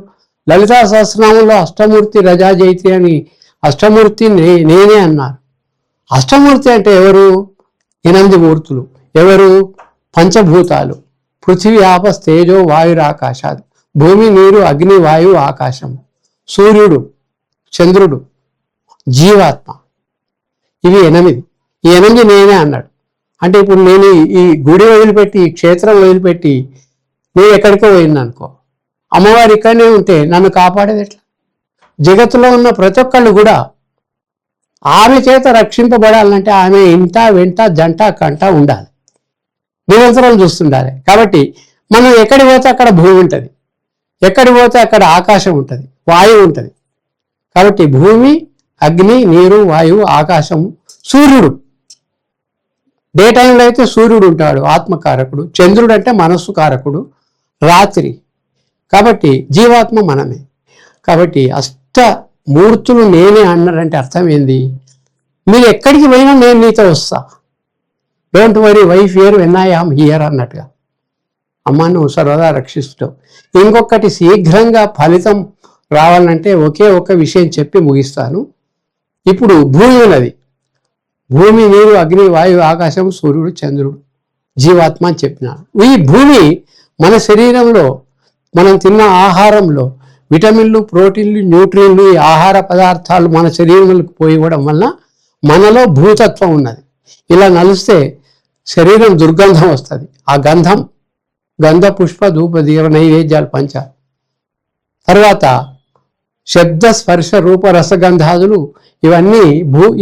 లలితా సహస్రనామంలో అష్టమూర్తి రజాజైత్రి అని అష్టమూర్తి నేనే అన్నారు. అష్టమూర్తి అంటే ఎవరు? 8 మూర్తులు. ఎవరు? పంచభూతాలు, పృథివీ ఆపస్ తేజో వాయురాకాశాలు, భూమి నీరు అగ్ని వాయువు ఆకాశం, సూర్యుడు చంద్రుడు జీవాత్మ. ఇవి 8. ఈ 8 నేనే అన్నాడు. అంటే ఇప్పుడు నేను ఈ గుడి వదిలిపెట్టి, ఈ క్షేత్రం వదిలిపెట్టి నేను ఎక్కడికో పోయింది అనుకో, అమ్మవారు ఇక్కడనే ఉంటే నన్ను కాపాడేది ఎట్లా? జగత్తులో ఉన్న ప్రతి ఒక్కళ్ళు కూడా ఆమె చేత రక్షింపబడాలంటే ఆమె ఇంట వెంట జంట కంట ఉండాలి, నిరంతరం చూస్తుండాలి. కాబట్టి మనం ఎక్కడికి పోతే అక్కడ భూమి ఉంటుంది, ఎక్కడికి పోతే అక్కడ ఆకాశం ఉంటుంది, వాయువు ఉంటుంది. కాబట్టి భూమి, అగ్ని, నీరు, వాయువు, ఆకాశము, సూర్యుడు. డే టైంలో అయితే సూర్యుడు ఉంటాడు, ఆత్మకారకుడు. చంద్రుడు అంటే మనస్సు కారకుడు, రాత్రి. కాబట్టి జీవాత్మ మనమే. కాబట్టి అష్టమూర్తులు నేనే అన్నారంటే అర్థం ఏంది? మీరు ఎక్కడికి పోయినా నేను నీతో వస్తా, don't worry why fear when I am here అన్నట్టుగా. అమ్మ నువ్వు సర్వదా రక్షిస్తావు. ఇంకొకటి శీఘ్రంగా ఫలితం రావాలంటే ఒకే ఒక విషయం చెప్పి ముగిస్తాను. ఇప్పుడు భూమి ఉన్నది. భూమి, నీరు, అగ్ని, వాయువు, ఆకాశం, సూర్యుడు, చంద్రుడు, జీవాత్మ అని చెప్పినాను. ఈ భూమి మన శరీరంలో మనం తిన్న ఆహారంలో విటమిన్లు, ప్రోటీన్లు, న్యూట్రియన్లు, ఈ ఆహార పదార్థాలు మన శరీరంలోకి పోయివ్వడం వల్ల మనలో భూతత్వం ఉన్నది. ఇలా నలిస్తే శరీరం దుర్గంధం వస్తుంది. ఆ గంధం గంధ, పుష్ప, ధూప, దీప నైవేద్యాలు పంచాలి. తర్వాత శబ్ద, స్పర్శ, రూప, రసగంధాదులు ఇవన్నీ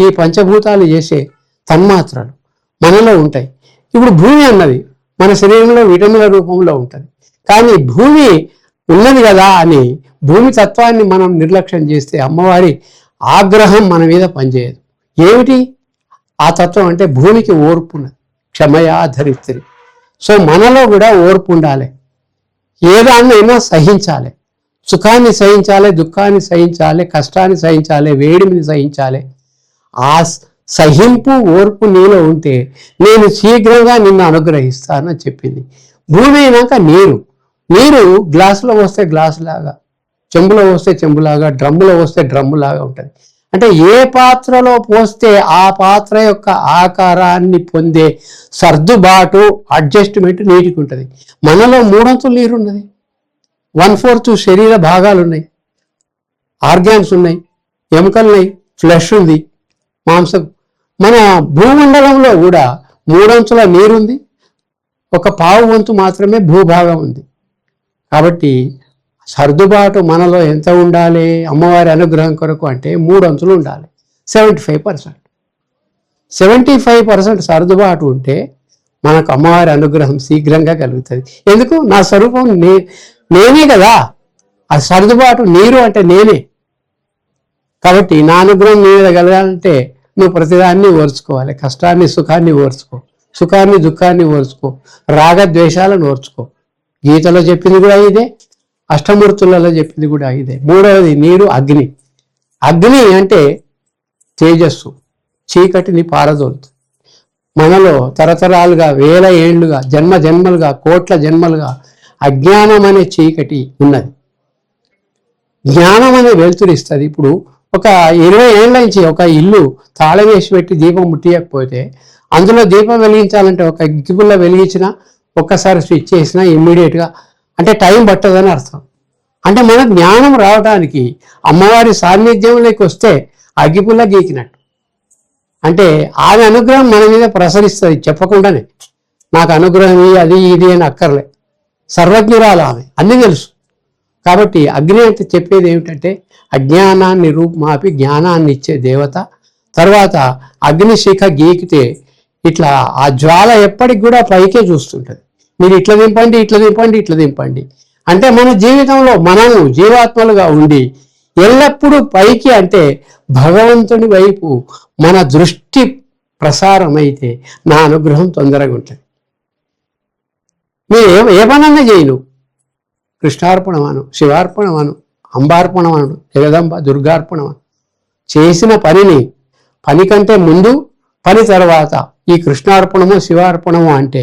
ఈ పంచభూతాలు చేసే తన్మాత్రలు మనలో ఉంటాయి. ఇప్పుడు భూమి అన్నది మన శరీరంలో విటమిన్ల రూపంలో ఉంటుంది. కానీ భూమి ఉన్నది కదా అని భూమి తత్వాన్ని మనం నిర్లక్ష్యం చేస్తే అమ్మవారి ఆగ్రహం మన మీద పనిచేయదు. ఏమిటి ఆ తత్వం అంటే భూమికి ఓర్పు ఉన్నది. క్షమయా ధరిత్రి. సో మనలో కూడా ఓర్పు ఉండాలి. ఏదాన్నైనా సహించాలి. సుఖాన్ని సహించాలి, దుఃఖాన్ని సహించాలి, కష్టాన్ని సహించాలి, వేడిమిని సహించాలి. ఆ సహింపు, ఓర్పు నీలో ఉంటే నేను శీఘ్రంగా నిన్ను అనుగ్రహిస్తానని చెప్పింది. భూమి అయినాక నీరు. నీరు గ్లాసులో వస్తే గ్లాసులాగా, చెంబులో వస్తే చెంబులాగా, డ్రమ్ములో వస్తే డ్రమ్ములాగా ఉంటుంది. అంటే ఏ పాత్రలో పోస్తే ఆ పాత్ర యొక్క ఆకారాన్ని పొందే సర్దుబాటు, అడ్జస్ట్మెంట్ నీటికి ఉంటుంది. మనలో 3/4 నీరు ఉన్నది. 1/4 శరీర భాగాలు ఉన్నాయి, ఆర్గాన్స్ ఉన్నాయి, ఎముకలు ఉన్నాయి, ఫ్లెష్ ఉంది, మాంసం. మన భూమండలంలో కూడా 3/4 నీరుంది, 1/4 వంతు మాత్రమే భూభాగం ఉంది. కాబట్టి సర్దుబాటు మనలో ఎంత ఉండాలి అమ్మవారి అనుగ్రహం కొరకు అంటే 3 అంచులు ఉండాలి. 75%. 75% సర్దుబాటు ఉంటే మనకు అమ్మవారి అనుగ్రహం శీఘ్రంగా కలుగుతుంది. ఎందుకు? నా స్వరూపం నేనే కదా. ఆ సర్దుబాటు నీరు అంటే నేనే. కాబట్టి నా అనుగ్రహం నీ మీద కలగాలంటే నువ్వు ప్రతిదాన్ని ఓర్చుకోవాలి. కష్టాన్ని, సుఖాన్ని ఓర్చుకో, సుఖాన్ని, దుఃఖాన్ని ఓర్చుకో, రాగద్వేషాలను ఓర్చుకో. గీతలో చెప్పింది కూడా ఇదే, అష్టమూర్తులలో చెప్పింది కూడా ఇదే. 3వది నీరు, అగ్ని. అగ్ని అంటే తేజస్సు, చీకటిని పారదోలుతుంది. మనలో తరతరాలుగా, వేల ఏళ్లుగా, జన్మలుగా, కోట్ల జన్మలుగా అజ్ఞానం అనే చీకటి ఉన్నది. జ్ఞానం అనే వెలుతురిస్తుంది. ఇప్పుడు ఒక 20 ఏళ్ళ నుంచి ఒక ఇల్లు తాళం వేసి పెట్టి దీపం ముట్టియకపోతే అందులో దీపం వెలిగించాలంటే ఒక అగ్గిపుల్ల వెలిగించినా, ఒక్కసారి స్విచ్ చేసినా ఇమ్మీడియట్గా, అంటే టైం పట్టదని అర్థం. అంటే మన జ్ఞానం రావడానికి అమ్మవారి సాన్నిధ్యంలోకి వస్తే అగ్గిపుల్ల గీకినట్టు. అంటే ఆమె అనుగ్రహం మన మీద ప్రసరిస్తుంది చెప్పకుండానే. నాకు అనుగ్రహం అది ఇది అని అక్కర్లే. సర్వజ్ఞురాలు ఆమె, అన్నీ తెలుసు. కాబట్టి అగ్ని అంటే చెప్పేది ఏమిటంటే అజ్ఞానాన్ని రూపుమాపి జ్ఞానాన్ని ఇచ్చే దేవత. తర్వాత అగ్నిశిఖ గీకితే ఇట్లా ఆ జ్వాల ఎప్పటికి కూడా పైకే చూస్తుంటుంది. మీరు ఇట్లా దింపండి, ఇట్లా దింపండి, ఇట్లా దింపండి అంటే మన జీవితంలో మనము జీవాత్మలుగా ఉండి ఎల్లప్పుడూ పైకి, అంటే భగవంతుని వైపు మన దృష్టి ప్రసారం అయితే నా అనుగ్రహం తొందరగా ఉంటుంది. మీరు ఏ పనన్నా చేయను, కృష్ణార్పణమాను, శివార్పణమాను, అంబార్పణమాను, జగదంబ, దుర్గార్పణమాను, చేసిన పని కంటే ముందు, పని తర్వాత ఈ కృష్ణార్పణము, శివార్పణము అంటే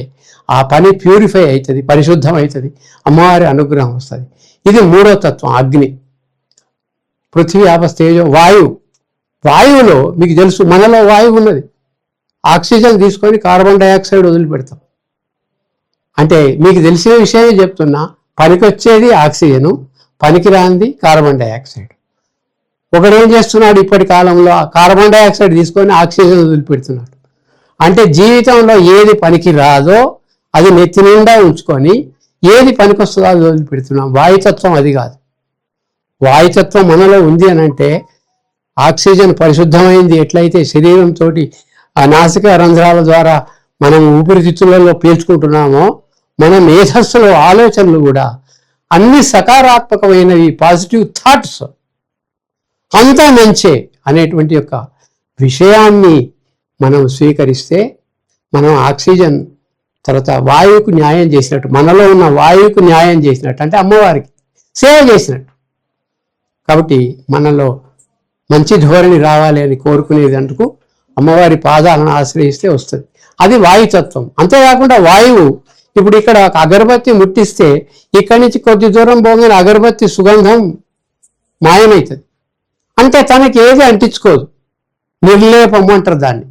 ఆ పని ప్యూరిఫై అవుతుంది, పరిశుద్ధం అవుతుంది, అమ్మవారి అనుగ్రహం వస్తుంది. ఇది 3వ తత్వం అగ్ని. పృథ్వీ, ఆపస్, తేజో, వాయువు. వాయువులో మీకు తెలుసు మనలో వాయువు ఉన్నది. ఆక్సిజన్ తీసుకొని కార్బన్ డైఆక్సైడ్ వదిలిపెడతాం. అంటే మీకు తెలిసిన విషయమే చెప్తున్నా, పనికొచ్చేది ఆక్సిజను, పనికిరాంది కార్బన్ డైఆక్సైడ్. ఒకడు ఏం చేస్తున్నాడు ఇప్పటి కాలంలో, కార్బన్ డైఆక్సైడ్ తీసుకొని ఆక్సిజన్ వదిలిపెడుతున్నాడు. అంటే జీవితంలో ఏది పనికి రాదో అది నెత్తి నిండా ఉంచుకొని ఏది పనికొస్తుందో అది వదిలిపెడుతున్నాం. వాయుతత్వం అది కాదు. వాయుతత్వం మనలో ఉంది అని అంటే ఆక్సిజన్ పరిశుద్ధమైంది ఎట్లయితే శరీరంతో ఆ నాసిక రంధ్రాల ద్వారా మనం ఊపిరితిత్తులలో పీల్చుకుంటున్నామో, మన మేధస్సులో ఆలోచనలు కూడా అన్ని సకారాత్మకమైనవి, పాజిటివ్ థాట్స్, అంతా మంచే అనేటువంటి యొక్క విషయాన్ని మనం స్వీకరిస్తే మనం ఆక్సిజన్ తర్వాత వాయువుకు న్యాయం చేసినట్టు, మనలో ఉన్న వాయువుకు న్యాయం చేసినట్టు, అంటే అమ్మవారికి సేవ చేసినట్టు. కాబట్టి మనలో మంచి ధోరణి రావాలి అని కోరుకునేది అందుకు అమ్మవారి పాదాలను ఆశ్రయిస్తే వస్తుంది. అది వాయుతత్వం. అంతేకాకుండా వాయువు ఇప్పుడు ఇక్కడ ఒక అగరబత్తి ముట్టిస్తే ఇక్కడి నుంచి కొద్ది దూరం పోగానే అగరబత్తి సుగంధం మాయమవుతుంది. అంటే తనకి ఏది అంటించుకోదు, నిర్లేపము అంటారు దాన్ని.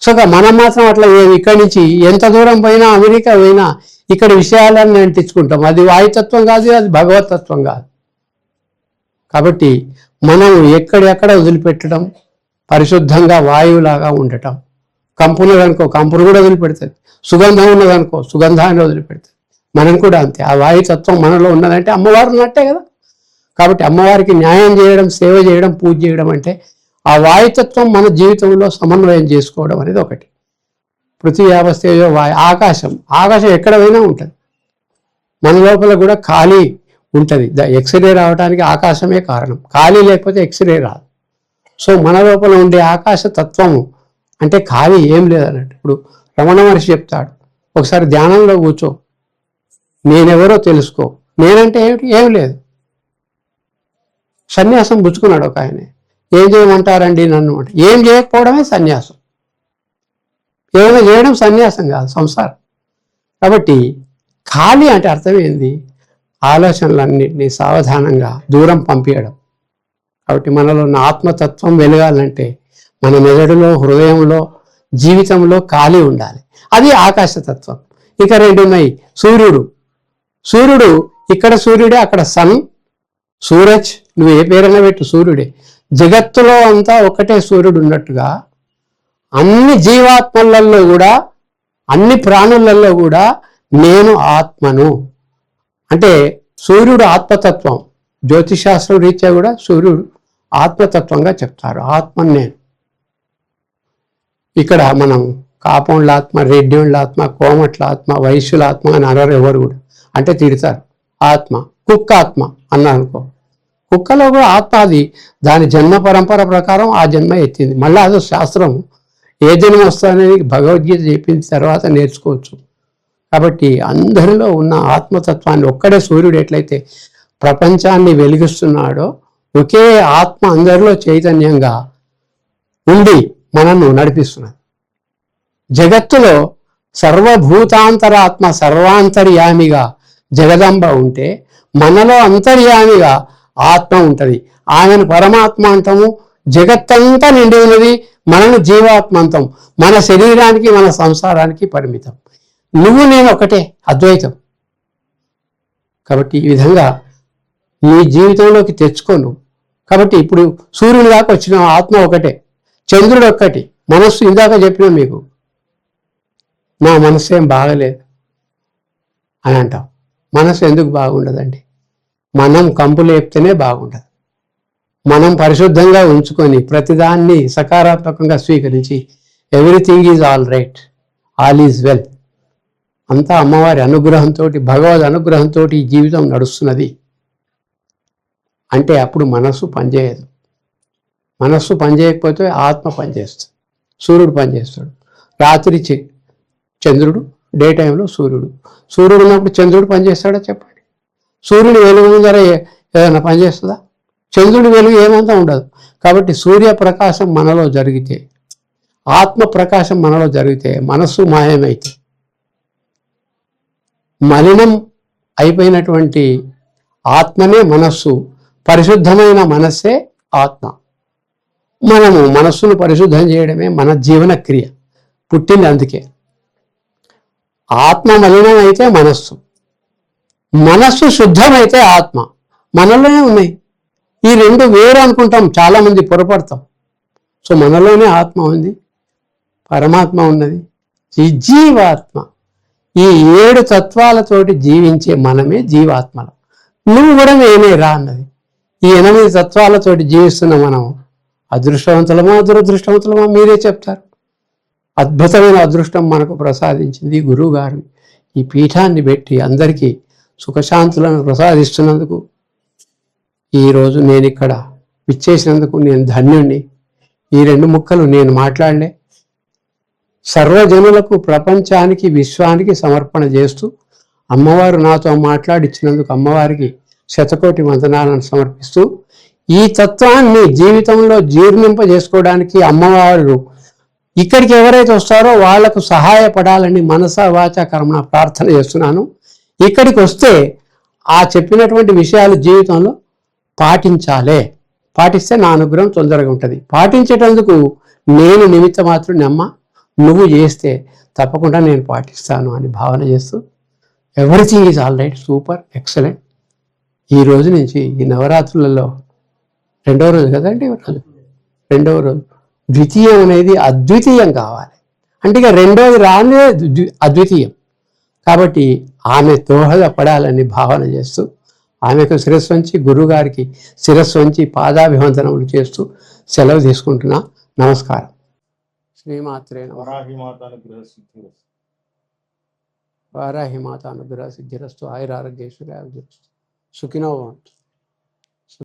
సో మనం మాత్రం అట్లా ఇక్కడి నుంచి ఎంత దూరం పోయినా, అమెరికా పోయినా ఇక్కడ విషయాలన్నీ అంటించుకుంటాం. అది వాయుతత్వం కాదు, అది భగవతత్వం కాదు. కాబట్టి మనం ఎక్కడెక్కడ వదిలిపెట్టడం, పరిశుద్ధంగా వాయువులాగా ఉండటం. కంపు ఉన్నదనుకో కంపును కూడా వదిలిపెడుతుంది, సుగంధం ఉన్నదనుకో సుగంధాన్ని వదిలిపెడుతుంది. మనం కూడా అంతే. ఆ వాయుతత్వం మనలో ఉన్నదంటే అమ్మవారు ఉన్నట్టే కదా. కాబట్టి అమ్మవారికి న్యాయం చేయడం, సేవ చేయడం, పూజ చేయడం అంటే ఆ వాయుతత్వం మన జీవితంలో సమన్వయం చేసుకోవడం అనేది ఒకటి. పృథ్వీ యావస్తేజో వాయు. ఆకాశం ఎక్కడ పోయినా ఉంటుంది. మన లోపల కూడా ఖాళీ ఉంటుంది. ఎక్స్రే రావడానికి ఆకాశమే కారణం. ఖాళీ లేకపోతే ఎక్స్రే రాదు. సో మన లోపల ఉండే ఆకాశ తత్వము అంటే ఖాళీ ఏం లేదన్నట్టు. ఇప్పుడు రమణ మహర్షి చెప్తాడు, ఒకసారి ధ్యానంలో కూర్చో, నేనెవరో తెలుసుకో. నేనంటే ఏమిటి? ఏం లేదు. సన్యాసం పుచ్చుకున్నాడు ఒక ఆయన. ఏం చేయమంటారండి నన్ను అంటే, ఏం చేయకపోవడమే సన్యాసం. ఏమైనా చేయడం సన్యాసం కాదు, సంసారం. కాబట్టి ఖాళీ అంటే అర్థం ఏంది? ఆలోచనలన్నింటినీ సావధానంగా దూరం పంపించడం. కాబట్టి మనలో ఉన్న ఆత్మతత్వం వెలగాలంటే మన మెదడులో, హృదయంలో, జీవితంలో ఖాళీ ఉండాలి. అది ఆకాశతత్వం. ఇక రెండు ఉన్నాయి. సూర్యుడు ఇక్కడ సూర్యుడే, అక్కడ సన్, సూరజ్, నువ్వు ఏ పేరైనా పెట్టు, సూర్యుడే. జగత్తులో అంతా ఒకటే సూర్యుడు ఉన్నట్టుగా అన్ని జీవాత్మలలో కూడా, అన్ని ప్రాణులలో కూడా నేను ఆత్మను అంటే సూర్యుడు ఆత్మతత్వం. జ్యోతిశాస్త్రం రీత్యా కూడా సూర్యుడు ఆత్మతత్వంగా చెప్తారు. ఆత్మను నేను. ఇక్కడ మనం కాపౌండ్ల ఆత్మ, రెడ్డిల ఆత్మ, కోమట్ల ఆత్మ, వైశ్యుల ఆత్మ అని అన్నారు ఎవరు కూడా. అంటే తిడతారు. ఆత్మ, కుక్క ఆత్మ అన్నారు అనుకో, కుక్కలో కూడా ఆత్మ, అది దాని జన్మ పరంపర ప్రకారం ఆ జన్మ ఎత్తింది. మళ్ళీ అదో శాస్త్రం, ఏ జన్మ వస్తుందనేది భగవద్గీత చెప్పిన తర్వాత నేర్చుకోవచ్చు. కాబట్టి అందరిలో ఉన్న ఆత్మతత్వాన్ని, ఒక్కడే సూర్యుడు ఎట్లయితే ప్రపంచాన్ని వెలిగిస్తున్నాడో, ఒకే ఆత్మ అందరిలో చైతన్యంగా ఉండి మనను నడిపిస్తున్నది. జగత్తులో సర్వభూతాంతరాత్మ, సర్వాంతర్యామిగా జగదంబ ఉంటే మనలో అంతర్యామిగా ఆత్మ ఉంటుంది. ఆమెను పరమాత్మ అంటాము. జగత్తంతా నిండి ఉన్నది, మనను జీవాత్మ అంటాం. మన శరీరానికి, మన సంసారానికి పరిమితం. నువ్వు నేను ఒకటే, అద్వైతం. కాబట్టి ఈ విధంగా నీ జీవితంలోకి తెచ్చుకోను. కాబట్టి ఇప్పుడు సూర్యుని దాకా వచ్చిన ఆత్మ ఒకటే, చంద్రుడు ఒక్కటి, మనస్సు ఇందాక చెప్పినా మీకు, నా మనస్సు ఏం బాగలేదు అని అంటాం. మనసు ఎందుకు బాగుండదండి? మనం కంపు లేపితేనే బాగుండదు. మనం పరిశుద్ధంగా ఉంచుకొని ప్రతిదాన్ని సకారాత్మకంగా స్వీకరించి everything is all right, all is well, అంతా అమ్మవారి అనుగ్రహంతో, భగవద్ అనుగ్రహంతో ఈ జీవితం నడుస్తున్నది అంటే అప్పుడు మనస్సు పనిచేయదు. మనస్సు పనిచేయకపోతే ఆత్మ పనిచేస్తుంది. సూర్యుడు పనిచేస్తాడు. రాత్రి చంద్రుడు, డే టైంలో సూర్యుడు. సూర్యుడు ఉన్నప్పుడు చంద్రుడు పనిచేస్తాడా చెప్పండి? సూర్యుడు వెలుగు ముందర ఏదైనా పనిచేస్తుందా? చంద్రుడి వెలుగు ఏమంతా ఉండదు. కాబట్టి సూర్యప్రకాశం మనలో జరిగితే, ఆత్మ ప్రకాశం మనలో జరిగితే, మనస్సు మాయమైతే, మలినం అయిపోయినటువంటి ఆత్మనే మనస్సు, పరిశుద్ధమైన మనస్సే ఆత్మ. మనము మనస్సును పరిశుద్ధం చేయడమే మన జీవన క్రియ, పుట్టింది అందుకే. ఆత్మ మలినం అయితే మనస్సు, మనస్సు శుద్ధమైతే ఆత్మ. మనలోనే ఉన్నాయి. ఈ రెండు వేరు అనుకుంటాం, చాలామంది పొరపడతాం. సో మనలోనే ఆత్మ ఉంది, పరమాత్మ ఉన్నది, ఈ జీవాత్మ. ఈ 7 తత్వాలతోటి జీవించే మనమే జీవాత్మలు. నువ్వు కూడా నేనే రా అన్నది. ఈ 8 తత్వాలతోటి జీవిస్తున్న మనం అదృష్టవంతులమా దురదృష్టవంతులమా మీరే చెప్తారు. అద్భుతమైన అదృష్టం మనకు ప్రసాదించింది గురువు గారు. ఈ పీఠాన్ని పెట్టి అందరికీ సుఖశాంతులను ప్రసాదిస్తున్నందుకు, ఈరోజు నేను ఇక్కడ విచ్చేసినందుకు నేను ధన్యుణ్ణి. ఈ 2 ముక్కలు నేను మాట్లాడలే, సర్వజనులకు, ప్రపంచానికి, విశ్వానికి సమర్పణ చేస్తూ అమ్మవారు నాతో మాట్లాడిచ్చినందుకు అమ్మవారికి శతకోటి వందనాలను సమర్పిస్తూ, ఈ తత్వాన్ని జీవితంలో జీర్ణింపజేసుకోవడానికి అమ్మవారు ఇక్కడికి ఎవరైతే వస్తారో వాళ్లకు సహాయపడాలని మనస వాచ కర్మణ ప్రార్థన చేస్తున్నాను. ఇక్కడికి వస్తే ఆ చెప్పినటువంటి విషయాలు జీవితంలో పాటించాలి. పాటిస్తే నా అనుగ్రహం తొందరగా ఉంటుంది. పాటించేటందుకు నేను నిమిత్త మాత్రం అమ్మ, నువ్వు చేస్తే తప్పకుండా నేను పాటిస్తాను అని భావన చేస్తూ, everything is all right, super, excellent. ఈ రోజు నుంచి ఈ నవరాత్రులలో రెండవ రోజు కదండి రోజు, రెండవ రోజు. ద్వితీయం అనేది అద్వితీయం కావాలి, అంటే ఇక రెండోది రానే అద్వితీయం. కాబట్టి ఆమె దోహదపడాలని భావన చేస్తూ ఆమెకు శిరస్సు వంచి, గురువుగారికి శిరస్సు వంచి పాదాభివందనములు చేస్తూ సెలవు తీసుకుంటున్నా. నమస్కారం. శ్రీమాత్రే నమః. వరాహి మాత అనుగ్రహ సిద్ధిరస్తు. వారాహి మాత అనుగ్రహ సిద్ధిరస్తు. ఆయురారోగ్యేశ్వర్యాభివృద్ధి. సుఖినో భవంతు.